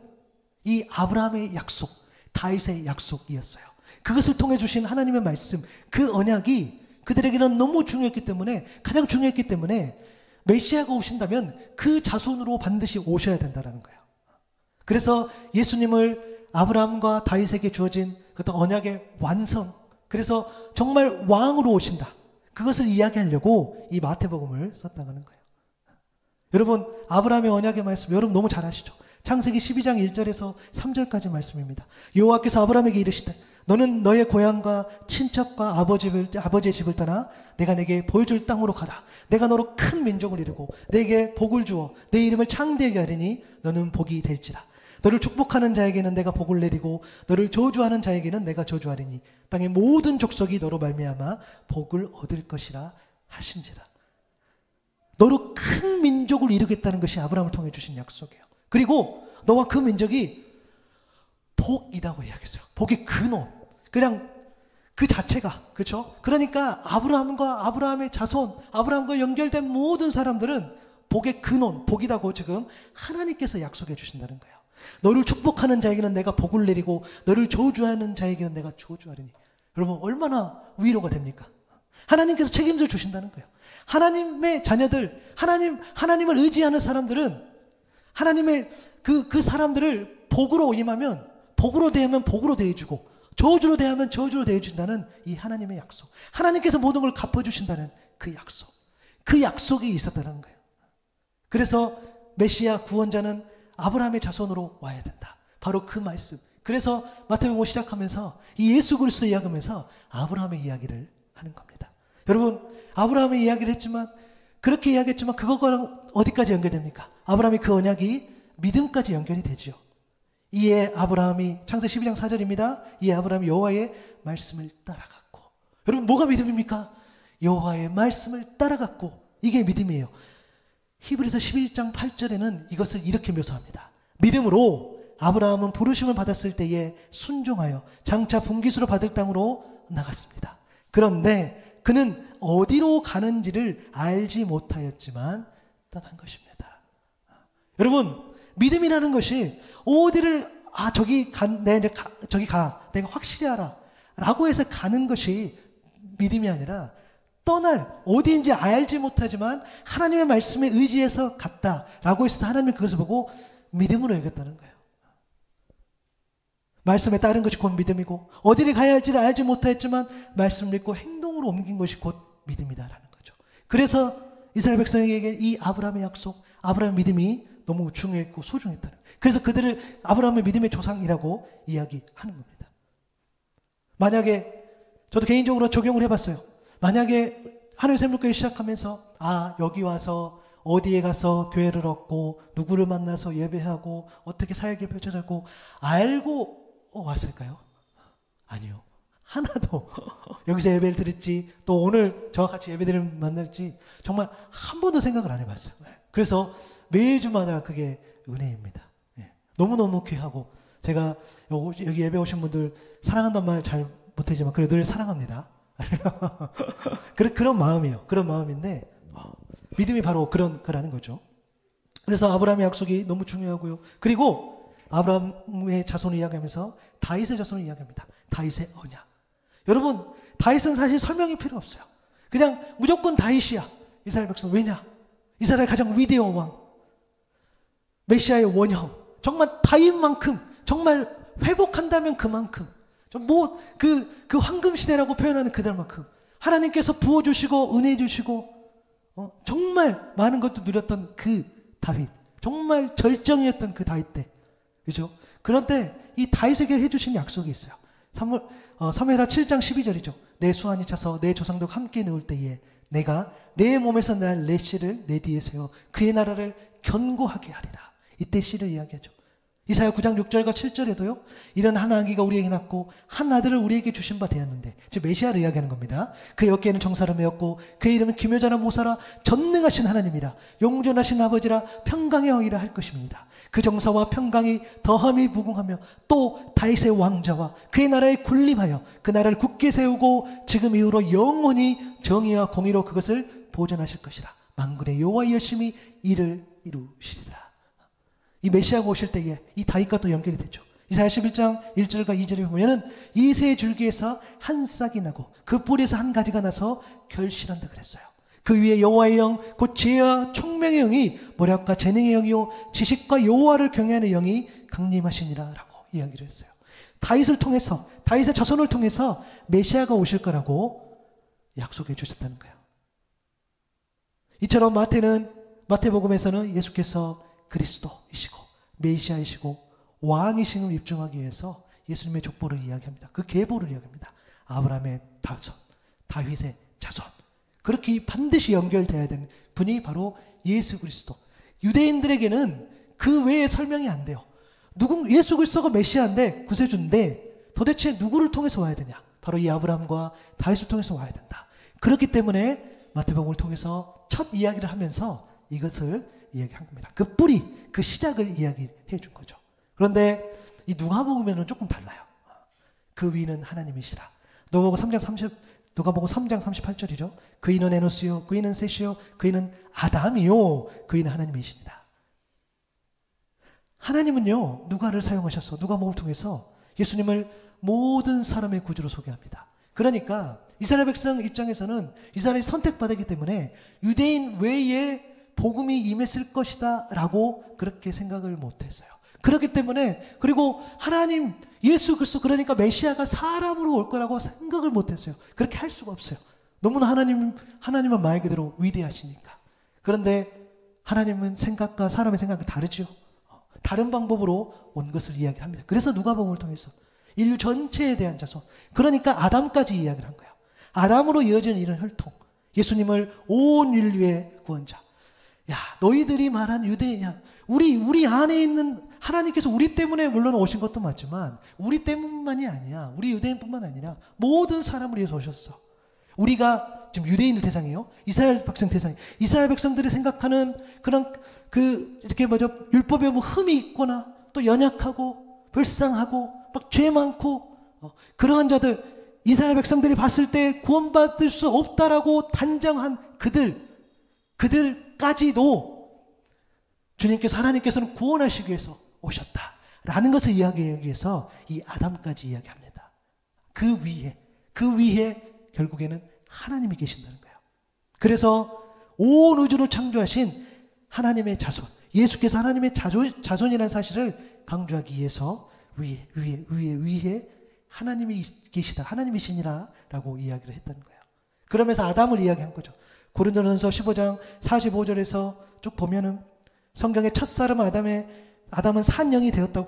이 아브라함의 약속, 다윗의 약속이었어요. 그것을 통해 주신 하나님의 말씀, 그 언약이 그들에게는 너무 중요했기 때문에, 가장 중요했기 때문에 메시아가 오신다면 그 자손으로 반드시 오셔야 된다는 거예요. 그래서 예수님을 아브라함과 다윗에게 주어진 그 언약의 완성, 그래서 정말 왕으로 오신다, 그것을 이야기하려고 이 마태복음을 썼다는 거예요. 여러분, 아브라함의 언약의 말씀 여러분 너무 잘 아시죠? 창세기 12장 1절에서 3절까지 말씀입니다. 여호와께서 아브라함에게 이르시되 너는 너의 고향과 친척과 아버지의 집을 떠나 내가 내게 보여줄 땅으로 가라. 내가 너로 큰 민족을 이루고 내게 복을 주어 내 이름을 창대하게 하리니 너는 복이 될지라. 너를 축복하는 자에게는 내가 복을 내리고 너를 저주하는 자에게는 내가 저주하리니 땅의 모든 족속이 너로 말미암아 복을 얻을 것이라 하신지라. 너로 큰 민족을 이루겠다는 것이 아브라함을 통해 주신 약속이에요. 그리고 너와 그 민족이 복이라고 이야기했어요. 복의 근원, 그냥 그 자체가, 그렇죠? 그러니까 아브라함과 아브라함의 자손, 아브라함과 연결된 모든 사람들은 복의 근원, 복이라고 지금 하나님께서 약속해 주신다는 거예요. 너를 축복하는 자에게는 내가 복을 내리고 너를 저주하는 자에게는 내가 저주하리니. 여러분, 얼마나 위로가 됩니까? 하나님께서 책임져 주신다는 거예요. 하나님의 자녀들, 하나님을 의지하는 사람들은 하나님의 그 사람들을 복으로 임하면 복으로 대하면 복으로 대해주고 저주로 대하면 저주로 대해준다는 이 하나님의 약속, 하나님께서 모든 걸 갚아주신다는 그 약속, 그 약속이 있었다는 거예요. 그래서 메시아 구원자는 아브라함의 자손으로 와야 된다, 바로 그 말씀. 그래서 마태복음 시작하면서 이 예수 그리스도 이야기하면서 아브라함의 이야기를 하는 겁니다. 여러분, 아브라함의 이야기를 했지만, 그렇게 이야기했지만 그거랑 어디까지 연결됩니까? 아브라함의 그 언약이 믿음까지 연결이 되죠. 이에 아브라함이, 창세기 12장 4절입니다. 이에 아브라함이 여호와의 말씀을 따라갔고. 여러분, 뭐가 믿음입니까? 여호와의 말씀을 따라갔고. 이게 믿음이에요. 히브리서 11장 8절에는 이것을 이렇게 묘사합니다. 믿음으로 아브라함은 부르심을 받았을 때에 순종하여 장차 분기수로 받을 땅으로 나갔습니다. 그런데 그는 어디로 가는지를 알지 못하였지만 떠난 것입니다. 여러분, 믿음이라는 것이 어디를 저기 가 내가 확실히 알아 라고 해서 가는 것이 믿음이 아니라, 떠날, 어디인지 알지 못하지만 하나님의 말씀에 의지해서 갔다 라고 했을 때 하나님은 그것을 보고 믿음으로 여겼다는 거예요. 말씀에 따른 것이 곧 믿음이고, 어디를 가야 할지를 알지 못했지만 말씀을 믿고 행동으로 옮긴 것이 곧 믿음이다라는 거죠. 그래서 이스라엘 백성에게 이 아브라함의 약속, 아브라함의 믿음이 너무 중요했고 소중했다는 거예요. 그래서 그들을 아브라함의 믿음의 조상이라고 이야기하는 겁니다. 만약에 저도 개인적으로 적용을 해봤어요. 만약에 하늘 샘물교회 시작하면서 여기 와서 어디에 가서 교회를 얻고 누구를 만나서 예배하고 어떻게 사역이 펼쳐졌고 알고 왔을까요? 아니요. 하나도 여기서 예배를 드렸지, 또 오늘 저와 같이 예배드리를 만날지 정말 한 번도 생각을 안 해봤어요. 그래서 매주마다 그게 은혜입니다. 너무너무 귀하고, 제가 여기 예배 오신 분들 사랑한다는 말 잘 못하지만 그래도 늘 사랑합니다. 그런 마음이에요. 그런 마음인데 믿음이 바로 그라는 거죠. 그래서 아브라함의 약속이 너무 중요하고요. 그리고 아브라함의 자손을 이야기하면서 다윗의 자손을 이야기합니다. 다윗의 언약. 여러분, 다윗은 사실 설명이 필요 없어요. 그냥 무조건 다윗이야, 이스라엘 백성. 왜냐? 이스라엘 가장 위대한 왕, 메시아의 원형, 정말 다윗만큼, 정말 회복한다면 그만큼, 그 황금 시대라고 표현하는 그들만큼 하나님께서 부어주시고 은혜 주시고 정말 많은 것도 누렸던 그 다윗, 정말 절정이었던 그 다윗 때 그죠? 그런데 이 다윗에게 해주신 약속이 있어요. 사무엘하 7장 12절이죠. 내 수완이 차서 내 조상들과 함께 누울 때에 내가 내 몸에서 날 내 씨를 내 뒤에 세워 그의 나라를 견고하게 하리라. 이때 씨를 이야기하죠. 이사야 9장 6절과 7절에도요. 이런 한 아기가 우리에게 낳고 한 아들을 우리에게 주신 바 되었는데, 즉 메시아를 이야기하는 겁니다. 그의 어깨에는 정사를 메었고 그의 이름은 기묘자나 모사라 전능하신 하나님이라 용존하신 아버지라 평강의 왕이라 할 것입니다. 그 정사와 평강이 더함이 무궁하며 또 다윗의 왕자와 그의 나라에 군림하여 그 나라를 굳게 세우고 지금 이후로 영원히 정의와 공의로 그것을 보존하실 것이라. 만군의 여호와의 열심히 이를 이루시리라. 이 메시아가 오실 때에 이 다윗과 또 연결이 되죠. 이사야 11장 1절과 2절에 보면은 이새의 줄기에서 한 싹이 나고 그 뿌리에서 한 가지가 나서 결실한다 그랬어요. 그 위에 여호와의 영 곧 지혜와 총명의 영이 모략과 재능의 영이요 지식과 여호와를 경외하는 영이 강림하시니라 라고 이야기를 했어요. 다윗을 통해서, 다윗의 자손을 통해서 메시아가 오실 거라고 약속해 주셨다는 거예요. 이처럼 마태복음에서는 예수께서 그리스도이시고 메시아이시고 왕이심을 입증하기 위해서 예수님의 족보를 이야기합니다. 그 계보를 이야기합니다. 아브라함의 자손, 다윗의 자손. 그렇게 반드시 연결되어야 되는 분이 바로 예수 그리스도. 유대인들에게는 그 외에 설명이 안 돼요. 예수 그리스도가 메시아인데, 구세주인데 도대체 누구를 통해서 와야 되냐? 바로 이 아브라함과 다윗을 통해서 와야 된다. 그렇기 때문에 마태복음을 통해서 첫 이야기를 하면서 이것을 이야기한 겁니다. 그 뿌리, 그 시작을 이야기해 준 거죠. 그런데 이 누가복음에는 조금 달라요. 그 위는 하나님이시라. 누가복음 3장 38절이죠. 그이는 에노스요, 그이는 셋이요, 그이는 아담이요, 그이는 하나님이시니라. 하나님은요, 누가를 사용하셔서 누가복음을 통해서 예수님을 모든 사람의 구주로 소개합니다. 그러니까 이스라엘 백성 입장에서는 이스라엘이 선택받았기 때문에 유대인 외에 복음이 임했을 것이다 라고 그렇게 생각을 못했어요. 그렇기 때문에, 그리고 하나님 예수 그리스도, 그러니까 메시아가 사람으로 올 거라고 생각을 못했어요. 그렇게 할 수가 없어요. 너무나 하나님은 말 그대로 위대하시니까. 그런데 하나님은 생각과 사람의 생각이 다르죠. 다른 방법으로 온 것을 이야기합니다. 그래서 누가복음을 통해서 인류 전체에 대한 자손, 그러니까 아담까지 이야기를 한 거예요. 아담으로 이어지는 이런 혈통, 예수님을 온 인류의 구원자. 야, 너희들이 말한 유대인이야. 우리 안에 있는 하나님께서 우리 때문에 물론 오신 것도 맞지만 우리 때문만이 아니야. 우리 유대인뿐만 아니라 모든 사람을 위해서 오셨어. 우리가 지금 유대인들 대상이에요. 이스라엘 백성 대상이. 이스라엘 백성들이 생각하는 그런 이렇게 율법에 흠이 있거나 또 연약하고 불쌍하고 막 죄 많고 그러한 자들, 이스라엘 백성들이 봤을 때 구원받을 수 없다라고 단정한 그들까지도 주님께서, 하나님께서는 구원하시기 위해서 오셨다라는 것을 이야기하기 위해서 이 아담까지 이야기합니다. 그 위에 결국에는 하나님이 계신다는 거예요. 그래서 온 우주를 창조하신 하나님의 자손, 예수께서 하나님의 자손이라는 사실을 강조하기 위해서 위에 하나님이 계시다, 하나님이시니라 라고 이야기를 했다는 거예요. 그러면서 아담을 이야기한 거죠. 고린도전서 15장 45절에서 쭉 보면은 성경의 첫사람 아담은 산영이 되었다고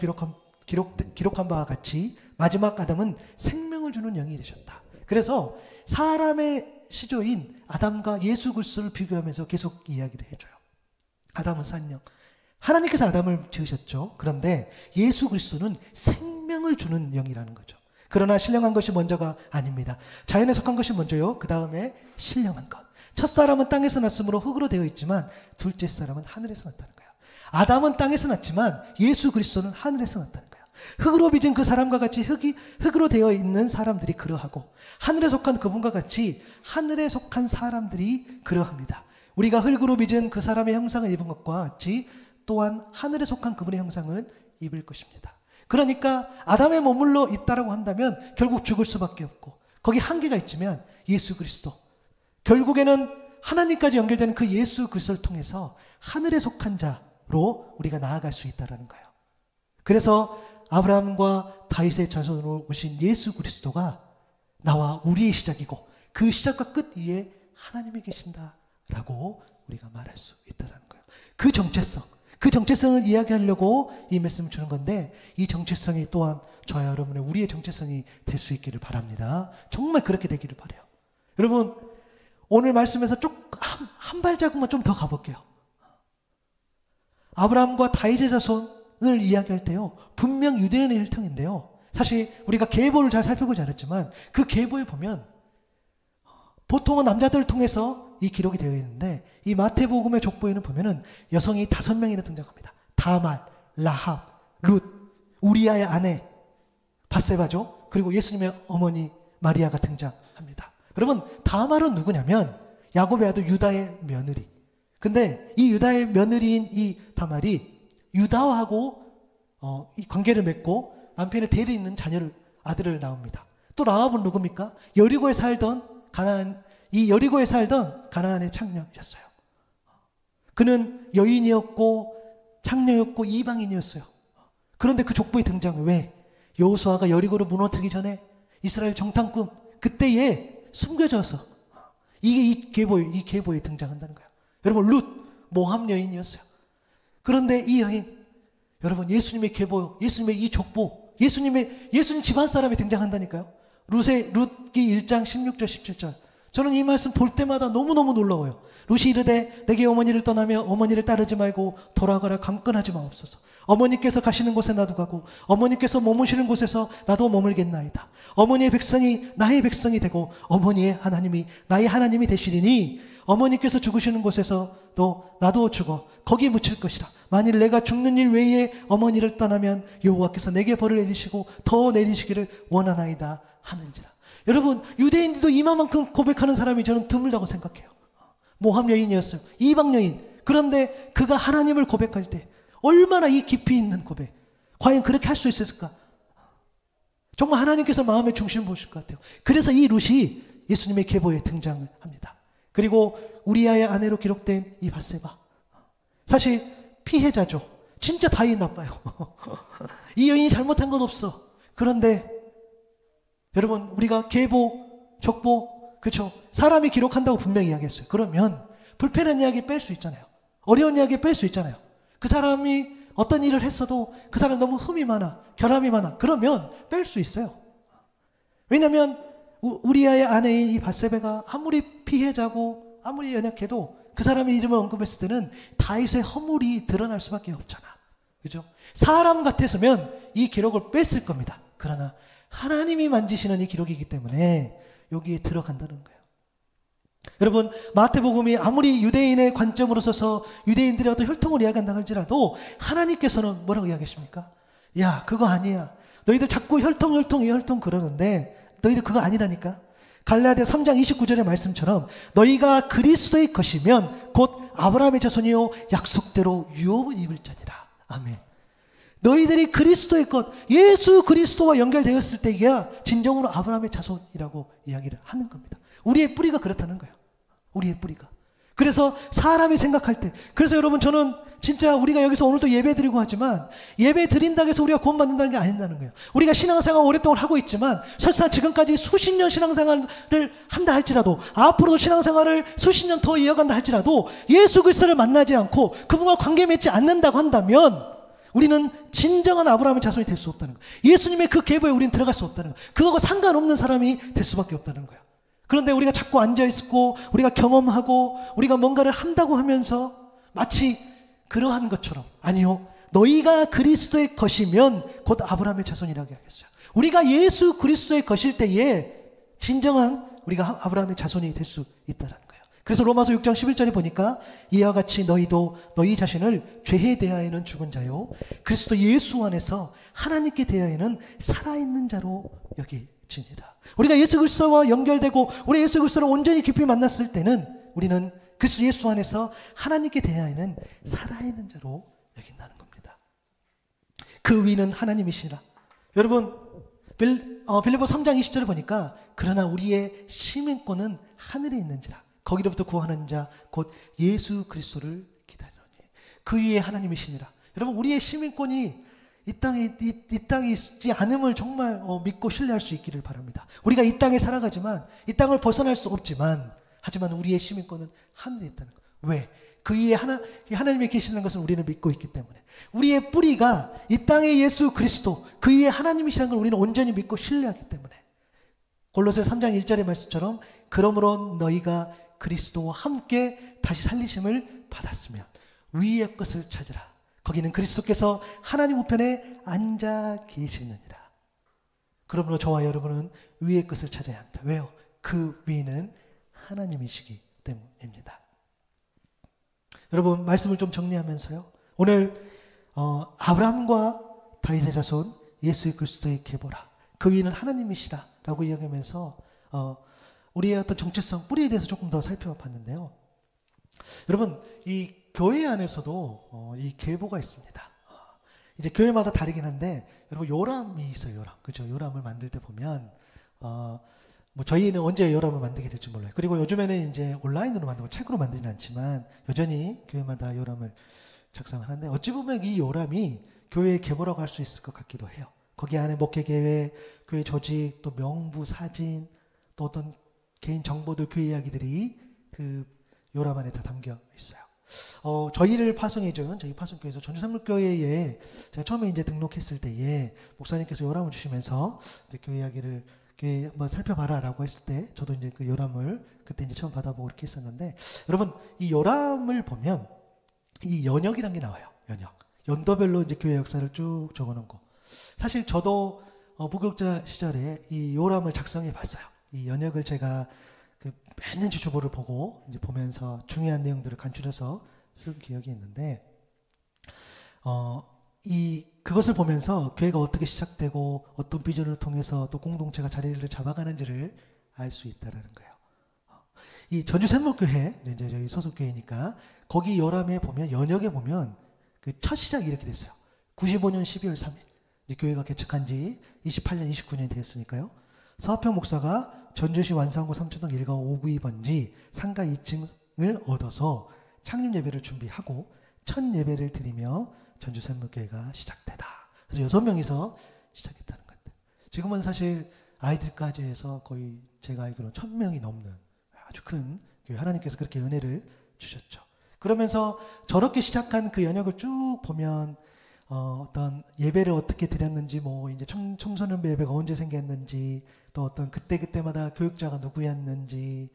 기록한 바와 같이 마지막 아담은 생명을 주는 영이 되셨다. 그래서 사람의 시조인 아담과 예수 그리스도를 비교하면서 계속 이야기를 해줘요. 아담은 산영. 하나님께서 아담을 지으셨죠. 그런데 예수 그리스도는 생명을 주는 영이라는 거죠. 그러나 신령한 것이 먼저가 아닙니다. 자연에 속한 것이 먼저요. 그 다음에 신령한 것. 첫사람은 땅에서 났으므로 흙으로 되어 있지만 둘째 사람은 하늘에서 났다는 거예요. 아담은 땅에서 났지만 예수 그리스도는 하늘에서 났다는 거예요. 흙으로 빚은 그 사람과 같이 흙으로 되어 있는 사람들이 그러하고 하늘에 속한 그분과 같이 하늘에 속한 사람들이 그러합니다. 우리가 흙으로 빚은 그 사람의 형상을 입은 것과 같이 또한 하늘에 속한 그분의 형상을 입을 것입니다. 그러니까 아담에 머물러 있다라고 한다면 결국 죽을 수밖에 없고 거기 한계가 있지만 예수 그리스도, 결국에는 하나님까지 연결되는 그 예수 그리스도를 통해서 하늘에 속한 자로 우리가 나아갈 수 있다는 거예요. 그래서 아브라함과 다윗의 자손으로 오신 예수 그리스도가 나와 우리의 시작이고 그 시작과 끝 위에 하나님이 계신다라고 우리가 말할 수 있다는 거예요. 그 정체성, 그 정체성을 이야기하려고 이 말씀을 주는 건데, 이 정체성이 또한 저와 여러분의 우리의 정체성이 될 수 있기를 바랍니다. 정말 그렇게 되기를 바라요. 여러분, 오늘 말씀에서 한 발자국만 좀 더 가볼게요. 아브라함과 다윗의 자손을 이야기할 때요, 분명 유대인의 혈통인데요, 사실 우리가 계보를 잘 살펴보지 않았지만 그 계보에 보면 보통은 남자들을 통해서 이 기록이 되어 있는데, 이 마태복음의 족보에는 보면은 여성이 5명이나 등장합니다. 다말, 라합, 룻, 우리아의 아내 밧세바죠. 그리고 예수님의 어머니 마리아가 등장합니다. 여러분, 다말은 누구냐면 야곱의 아들 유다의 며느리. 근데 이 유다의 며느리인 이 다말이 유다하고 이 관계를 맺고 남편의 대를 잇는 아들을 낳습니다. 또 라합은 누굽니까? 여리고에 살던 가나안의 창녀였어요. 그는 여인이었고 창녀였고 이방인이었어요. 그런데 그 족보에 등장해. 왜? 여호수아가 여리고를 무너뜨리기 전에 이스라엘 정탐꾼 그때에 숨겨져서 이 계보에 등장한다는 거예요. 여러분, 룻 모함 여인이었어요. 그런데 이 여인, 여러분, 예수님의 계보, 예수님의 이 족보, 예수님 집안 사람이 등장한다니까요. 룻기 1장 16절 17절. 저는 이 말씀 볼 때마다 너무너무 놀라워요. 룻이 이르되 내게 어머니를 떠나며 어머니를 따르지 말고 돌아가라 강건하지 마옵소서. 어머니께서 가시는 곳에 나도 가고 어머니께서 머무시는 곳에서 나도 머물겠나이다. 어머니의 백성이 나의 백성이 되고 어머니의 하나님이 나의 하나님이 되시리니 어머니께서 죽으시는 곳에서 나도 죽어 거기 묻힐 것이라. 만일 내가 죽는 일 외에 어머니를 떠나면 여호와께서 내게 벌을 내리시고 더 내리시기를 원하나이다 하는지라. 여러분, 유대인들도 이만큼 고백하는 사람이 저는 드물다고 생각해요. 모함 여인이었어요. 이방 여인. 그런데 그가 하나님을 고백할 때 얼마나 이 깊이 있는 고백, 과연 그렇게 할 수 있었을까? 정말 하나님께서 마음의 중심을 보실 것 같아요. 그래서 이 룻이 예수님의 계보에 등장을 합니다. 그리고 우리아의 아내로 기록된 이 밧세바, 사실 피해자죠. 진짜 다윗 나빠요. 이 여인이 잘못한 건 없어. 그런데 여러분, 우리가 계보, 족보, 그렇죠? 사람이 기록한다고 분명히 이야기했어요. 그러면 불편한 이야기 뺄 수 있잖아요. 어려운 이야기 뺄 수 있잖아요. 그 사람이 어떤 일을 했어도 그 사람 너무 흠이 많아, 결함이 많아. 그러면 뺄 수 있어요. 왜냐하면 우리아의 아내인 이 밧세바가 아무리 피해자고 아무리 연약해도 그 사람의 이름을 언급했을 때는 다윗의 허물이 드러날 수밖에 없잖아. 그죠? 사람 같았으면 이 기록을 뺐을 겁니다. 그러나 하나님이 만지시는 이 기록이기 때문에 여기에 들어간다는 거예요. 여러분, 마태복음이 아무리 유대인의 관점으로 서서 유대인들의 어떤 혈통을 이야기한다 할지라도 하나님께서는 뭐라고 이야기하십니까? 야, 그거 아니야. 너희들 자꾸 혈통 그러는데 너희들 그거 아니라니까. 갈라디아 3장 29절의 말씀처럼 너희가 그리스도의 것이면 곧 아브라함의 자손이요 약속대로 유업을 입을 자니라. 아멘. 너희들이 그리스도의 것, 예수 그리스도와 연결되었을 때야 진정으로 아브라함의 자손이라고 이야기를 하는 겁니다. 우리의 뿌리가 그렇다는 거예요. 우리의 뿌리가. 그래서 사람이 생각할 때, 그래서 여러분, 저는 진짜 우리가 여기서 오늘도 예배 드리고 하지만 예배 드린다고 해서 우리가 구원받는다는 게 아니라는 거예요. 우리가 신앙생활 오랫동안 하고 있지만 설사 지금까지 수십 년 신앙생활을 한다 할지라도 앞으로도 신앙생활을 수십 년 더 이어간다 할지라도 예수 그리스도를 만나지 않고 그분과 관계 맺지 않는다고 한다면 우리는 진정한 아브라함의 자손이 될 수 없다는 거예요. 예수님의 그 계보에 우리는 들어갈 수 없다는 거예요. 그거하고 상관없는 사람이 될 수밖에 없다는 거예요. 그런데 우리가 자꾸 앉아있고 우리가 경험하고 우리가 뭔가를 한다고 하면서 마치 그러한 것처럼, 아니요, 너희가 그리스도의 것이면 곧 아브라함의 자손이라고 하겠어요. 우리가 예수 그리스도의 것일 때에 진정한 우리가 아브라함의 자손이 될 수 있다는 거예요. 그래서 로마서 6장 11절에 보니까 이와 같이 너희도 너희 자신을 죄에 대하여는 죽은 자요 그리스도 예수 안에서 하나님께 대하여는 살아있는 자로 여기지니라. 우리가 예수 그리스도와 연결되고 우리 예수 그리스도를 온전히 깊이 만났을 때는 우리는 그리스도 예수 안에서 하나님께 대하여는 살아있는 자로 여긴다는 겁니다. 그 위는 하나님이시라. 여러분, 빌립보 3장 20절에 보니까 그러나 우리의 시민권은 하늘에 있는지라. 거기로부터 구하는 자 곧 예수 그리스도를 기다리노니 그 위에 하나님이시니라. 여러분, 우리의 시민권이 이 땅에 있지 않음을 정말 믿고 신뢰할 수 있기를 바랍니다. 우리가 이 땅에 살아가지만 이 땅을 벗어날 수 없지만 하지만 우리의 시민권은 하늘에 있다는 것. 왜? 그 위에 하나님이 계시는 것을 우리는 믿고 있기 때문에. 우리의 뿌리가 이 땅의 예수 그리스도, 그 위에 하나님이시라는 걸 우리는 온전히 믿고 신뢰하기 때문에. 골로새 3장 1절의 말씀처럼 그러므로 너희가 그리스도와 함께 다시 살리심을 받았으면 위의 것을 찾으라. 거기는 그리스도께서 하나님 우편에 앉아 계시느니라. 그러므로 저와 여러분은 위의 것을 찾아야 합니다. 왜요? 그 위는 하나님이시기 때문입니다. 여러분, 말씀을 좀 정리하면서요. 오늘 아브라함과 다윗의 자손 예수 그리스도의 계보라. 그 위는 하나님이시라 라고 이야기하면서 우리의 어떤 정체성, 뿌리에 대해서 조금 더 살펴봤는데요. 여러분, 이 교회 안에서도 이 계보가 있습니다. 이제 교회마다 다르긴 한데, 여러분, 요람이 있어요. 요람. 그죠? 요람을 만들 때 보면 뭐 저희는 언제 요람을 만들게 될지 몰라요. 그리고 요즘에는 이제 온라인으로 만들고 책으로 만들지는 않지만 여전히 교회마다 요람을 작성하는데, 어찌 보면 이 요람이 교회의 계보라고 할 수 있을 것 같기도 해요. 거기 안에 목회 계획, 교회 조직, 또 명부, 사진, 또 어떤 개인 정보들, 교회 이야기들이 그 요람 안에 다 담겨 있어요. 저희를 파송해준 저희 파송교회에서 전주산물교회에 제가 처음에 이제 등록했을 때에 목사님께서 요람을 주시면서 이제 교회 이야기를 교회 한번 살펴봐라라고 했을 때 저도 이제 그 요람을 그때 이제 처음 받아보고 이렇게 했었는데, 여러분, 이 요람을 보면 이 연역이라는 게 나와요. 연역. 연도별로 이제 교회 역사를 쭉 적어놓은 거. 사실 저도 부교육자 시절에 이 요람을 작성해 봤어요. 이 연역을 제가 그 매년 주보를 보고 이제 보면서 중요한 내용들을 간추려서 쓴 기억이 있는데, 그것을 보면서 교회가 어떻게 시작되고 어떤 비전을 통해서 또 공동체가 자리를 잡아가는지를 알 수 있다라는 거예요. 이 전주샘물교회, 이제 저희 소속교회니까 거기 요람에 보면, 연역에 보면 그 첫 시작이 이렇게 됐어요. 95년 12월 3일. 이제 교회가 개척한 지 28년, 29년이 되었으니까요. 서하평 목사가 전주시 완산구 3초동 1가 592번지 상가 2층을 얻어서 창립 예배를 준비하고 첫 예배를 드리며 전주샘물교회가 시작되다. 그래서 6명이서 시작했다는 것 같아요. 지금은 사실 아이들까지 해서 거의 제가 알기로는 1000명이 넘는 아주 큰 교회, 하나님께서 그렇게 은혜를 주셨죠. 그러면서 저렇게 시작한 그 연역을 쭉 보면 어떤 예배를 어떻게 드렸는지, 뭐 이제 청소년 예배가 언제 생겼는지, 또 어떤 그때마다 교육자가 누구였는지,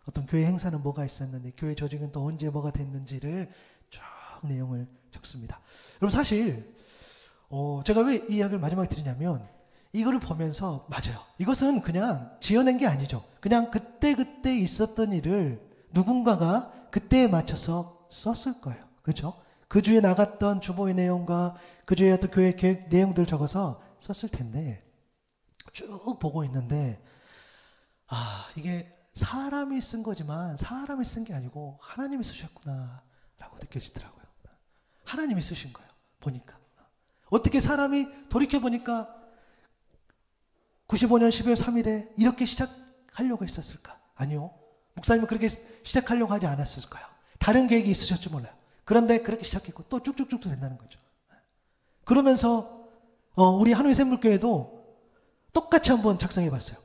어떤 교회 행사는 뭐가 있었는지, 교회 조직은 또 언제 뭐가 됐는지를 쭉 내용을 적습니다. 여러분, 사실 제가 왜 이 이야기를 마지막에 드리냐면, 이거를 보면서 맞아요. 이것은 그냥 지어낸 게 아니죠. 그냥 그때 있었던 일을 누군가가 그때에 맞춰서 썼을 거예요. 그렇죠? 그 주에 나갔던 주보의 내용과 그 주에 어떤 교회 계획 내용들 적어서 썼을 텐데, 쭉 보고 있는데 이게 사람이 쓴 거지만 사람이 쓴 게 아니고 하나님이 쓰셨구나 라고 느껴지더라고요. 하나님이 쓰신 거예요. 보니까 어떻게 사람이 돌이켜보니까 95년 12월 3일에 이렇게 시작하려고 했었을까? 아니요. 목사님은 그렇게 시작하려고 하지 않았을 거예요. 다른 계획이 있으셨지 몰라요. 그런데 그렇게 시작했고 또 쭉쭉쭉 된다는 거죠. 그러면서 우리 한우의 샘물교회도 똑같이 한번 작성해 봤어요.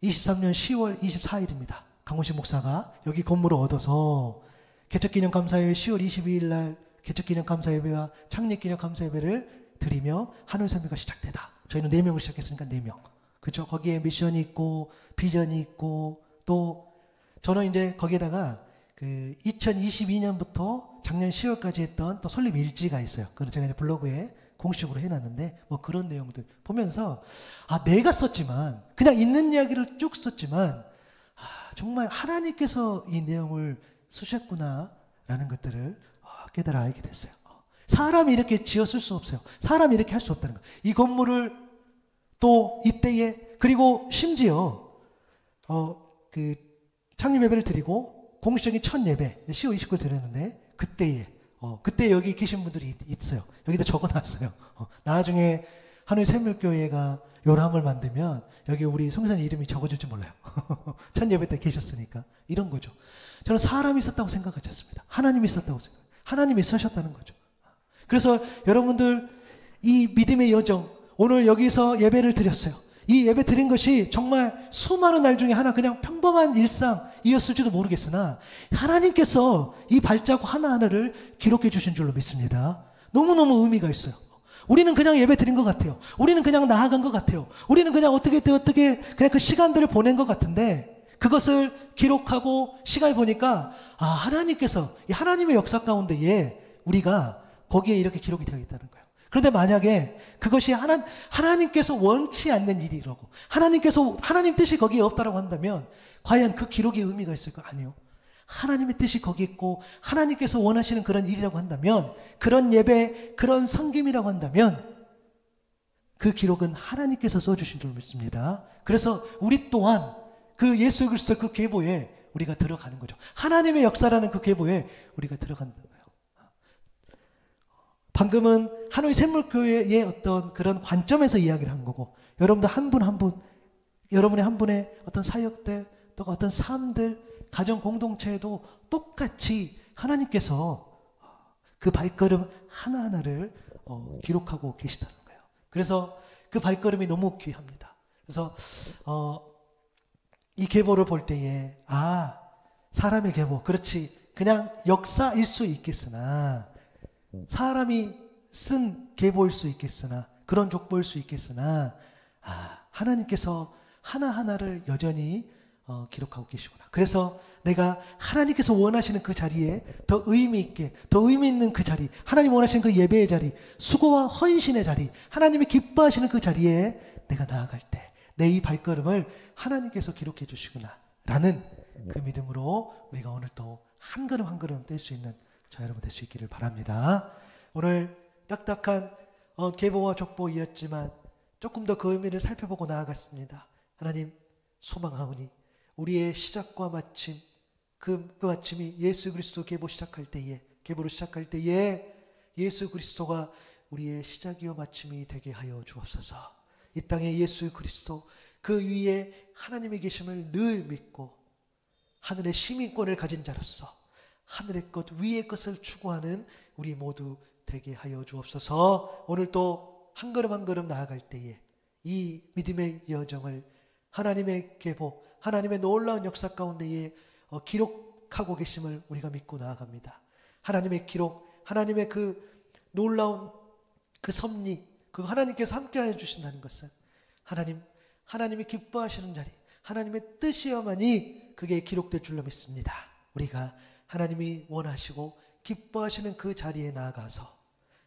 23년 10월 24일입니다. 강훈식 목사가 여기 건물을 얻어서 개척기념 감사예배 10월 22일 날 개척기념 감사예배와 창립기념 감사예배를 드리며 한우의 샘물교회가 시작되다. 저희는 4명을 시작했으니까 4명. 그렇죠? 거기에 미션이 있고 비전이 있고, 또 저는 이제 거기에다가 그 2022년부터 작년 10월까지 했던 또 설립 일지가 있어요. 그걸 제가 이제 블로그에 공식으로 해놨는데, 뭐 그런 내용들 보면서 내가 썼지만, 그냥 있는 이야기를 쭉 썼지만 정말 하나님께서 이 내용을 쓰셨구나라는 것들을 깨달아 알게 됐어요. 사람이 이렇게 지었을 수 없어요. 사람이 이렇게 할 수 없다는 거예요. 이 건물을 또 이때에, 그리고 심지어 그 창립 예배를 드리고 공식적인 첫 예배 10월 29일 드렸는데, 그때 여기 계신 분들이 있어요. 여기다 적어놨어요. 나중에 한우의 샘물교회가 요람을 만들면 여기 우리 성사님 이름이 적어질지 몰라요. 첫 예배 때 계셨으니까. 이런 거죠. 저는 사람이 있었다고 생각하지 않습니다. 하나님이 있었다고 생각해요. 하나님이 쓰셨다는 거죠. 그래서 여러분들 이 믿음의 여정, 오늘 여기서 예배를 드렸어요. 이 예배 드린 것이 정말 수많은 날 중에 하나, 그냥 평범한 일상, 이었을지도 모르겠으나 하나님께서 이 발자국 하나하나를 기록해 주신 줄로 믿습니다. 너무너무 의미가 있어요. 우리는 그냥 예배 드린 것 같아요. 우리는 그냥 나아간 것 같아요. 우리는 그냥 어떻게 그냥 그 시간들을 보낸 것 같은데, 그것을 기록하고 시간이 보니까 하나님께서 이 하나님의 역사 가운데에 우리가 거기에 이렇게 기록이 되어 있다는 거예요. 그런데 만약에 그것이 하나님께서 원치 않는 일이라고, 하나님 뜻이 거기에 없다라고 한다면 과연 그 기록의 의미가 있을까? 아니요. 하나님의 뜻이 거기 있고 하나님께서 원하시는 그런 일이라고 한다면, 그런 예배, 그런 섬김이라고 한다면 그 기록은 하나님께서 써주신 줄 믿습니다. 그래서 우리 또한 그 예수 그리스도의 그 계보에 우리가 들어가는 거죠. 하나님의 역사라는 그 계보에 우리가 들어간다는 거예요. 방금은 하노이 샘물교회의 어떤 그런 관점에서 이야기를 한 거고, 여러분들 한 분 한 분, 여러분의 한 분의 어떤 사역들, 또 어떤 삶들, 가정 공동체에도 똑같이 하나님께서 그 발걸음 하나하나를 기록하고 계시다는 거예요. 그래서 그 발걸음이 너무 귀합니다. 그래서 이 계보를 볼 때에 사람의 계보, 그렇지, 그냥 역사일 수 있겠으나, 사람이 쓴 계보일 수 있겠으나, 그런 족보일 수 있겠으나, 하나님께서 하나하나를 여전히 기록하고 계시구나. 그래서 내가 하나님께서 원하시는 그 자리에 더 의미 있게, 더 의미 있는 그 자리, 하나님 원하시는 그 예배의 자리, 수고와 헌신의 자리, 하나님이 기뻐하시는 그 자리에 내가 나아갈 때 내 이 발걸음을 하나님께서 기록해 주시구나 라는 그 믿음으로 우리가 오늘 또 한 걸음 한 걸음 뗄 수 있는 저 여러분 될 수 있기를 바랍니다. 오늘 딱딱한 계보와 족보이었지만 조금 더 그 의미를 살펴보고 나아갔습니다. 하나님, 소망하오니 우리의 시작과 마침, 그 마침이 예수 그리스도 계보를 시작할 때에 예수 그리스도가 우리의 시작이요 마침이 되게 하여 주옵소서. 이 땅에 예수 그리스도, 그 위에 하나님의 계심을 늘 믿고 하늘의 시민권을 가진 자로서 하늘의 것, 위의 것을 추구하는 우리 모두 되게 하여 주옵소서. 오늘 또 한 걸음 한 걸음 나아갈 때에 이 믿음의 여정을 하나님의 계보, 하나님의 놀라운 역사 가운데에 기록하고 계심을 우리가 믿고 나아갑니다. 하나님의 기록, 하나님의 그 놀라운 그 섭리, 그 하나님께서 함께하여 주신다는 것은 하나님이 기뻐하시는 자리, 하나님의 뜻이어만이 그게 기록될 줄로 믿습니다. 우리가 하나님이 원하시고 기뻐하시는 그 자리에 나아가서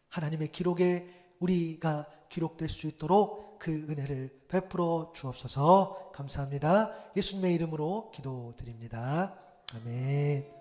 하나님의 기록에 우리가 기록될 수 있도록 그 은혜를 베풀어 주옵소서. 감사합니다. 예수님의 이름으로 기도드립니다. 아멘.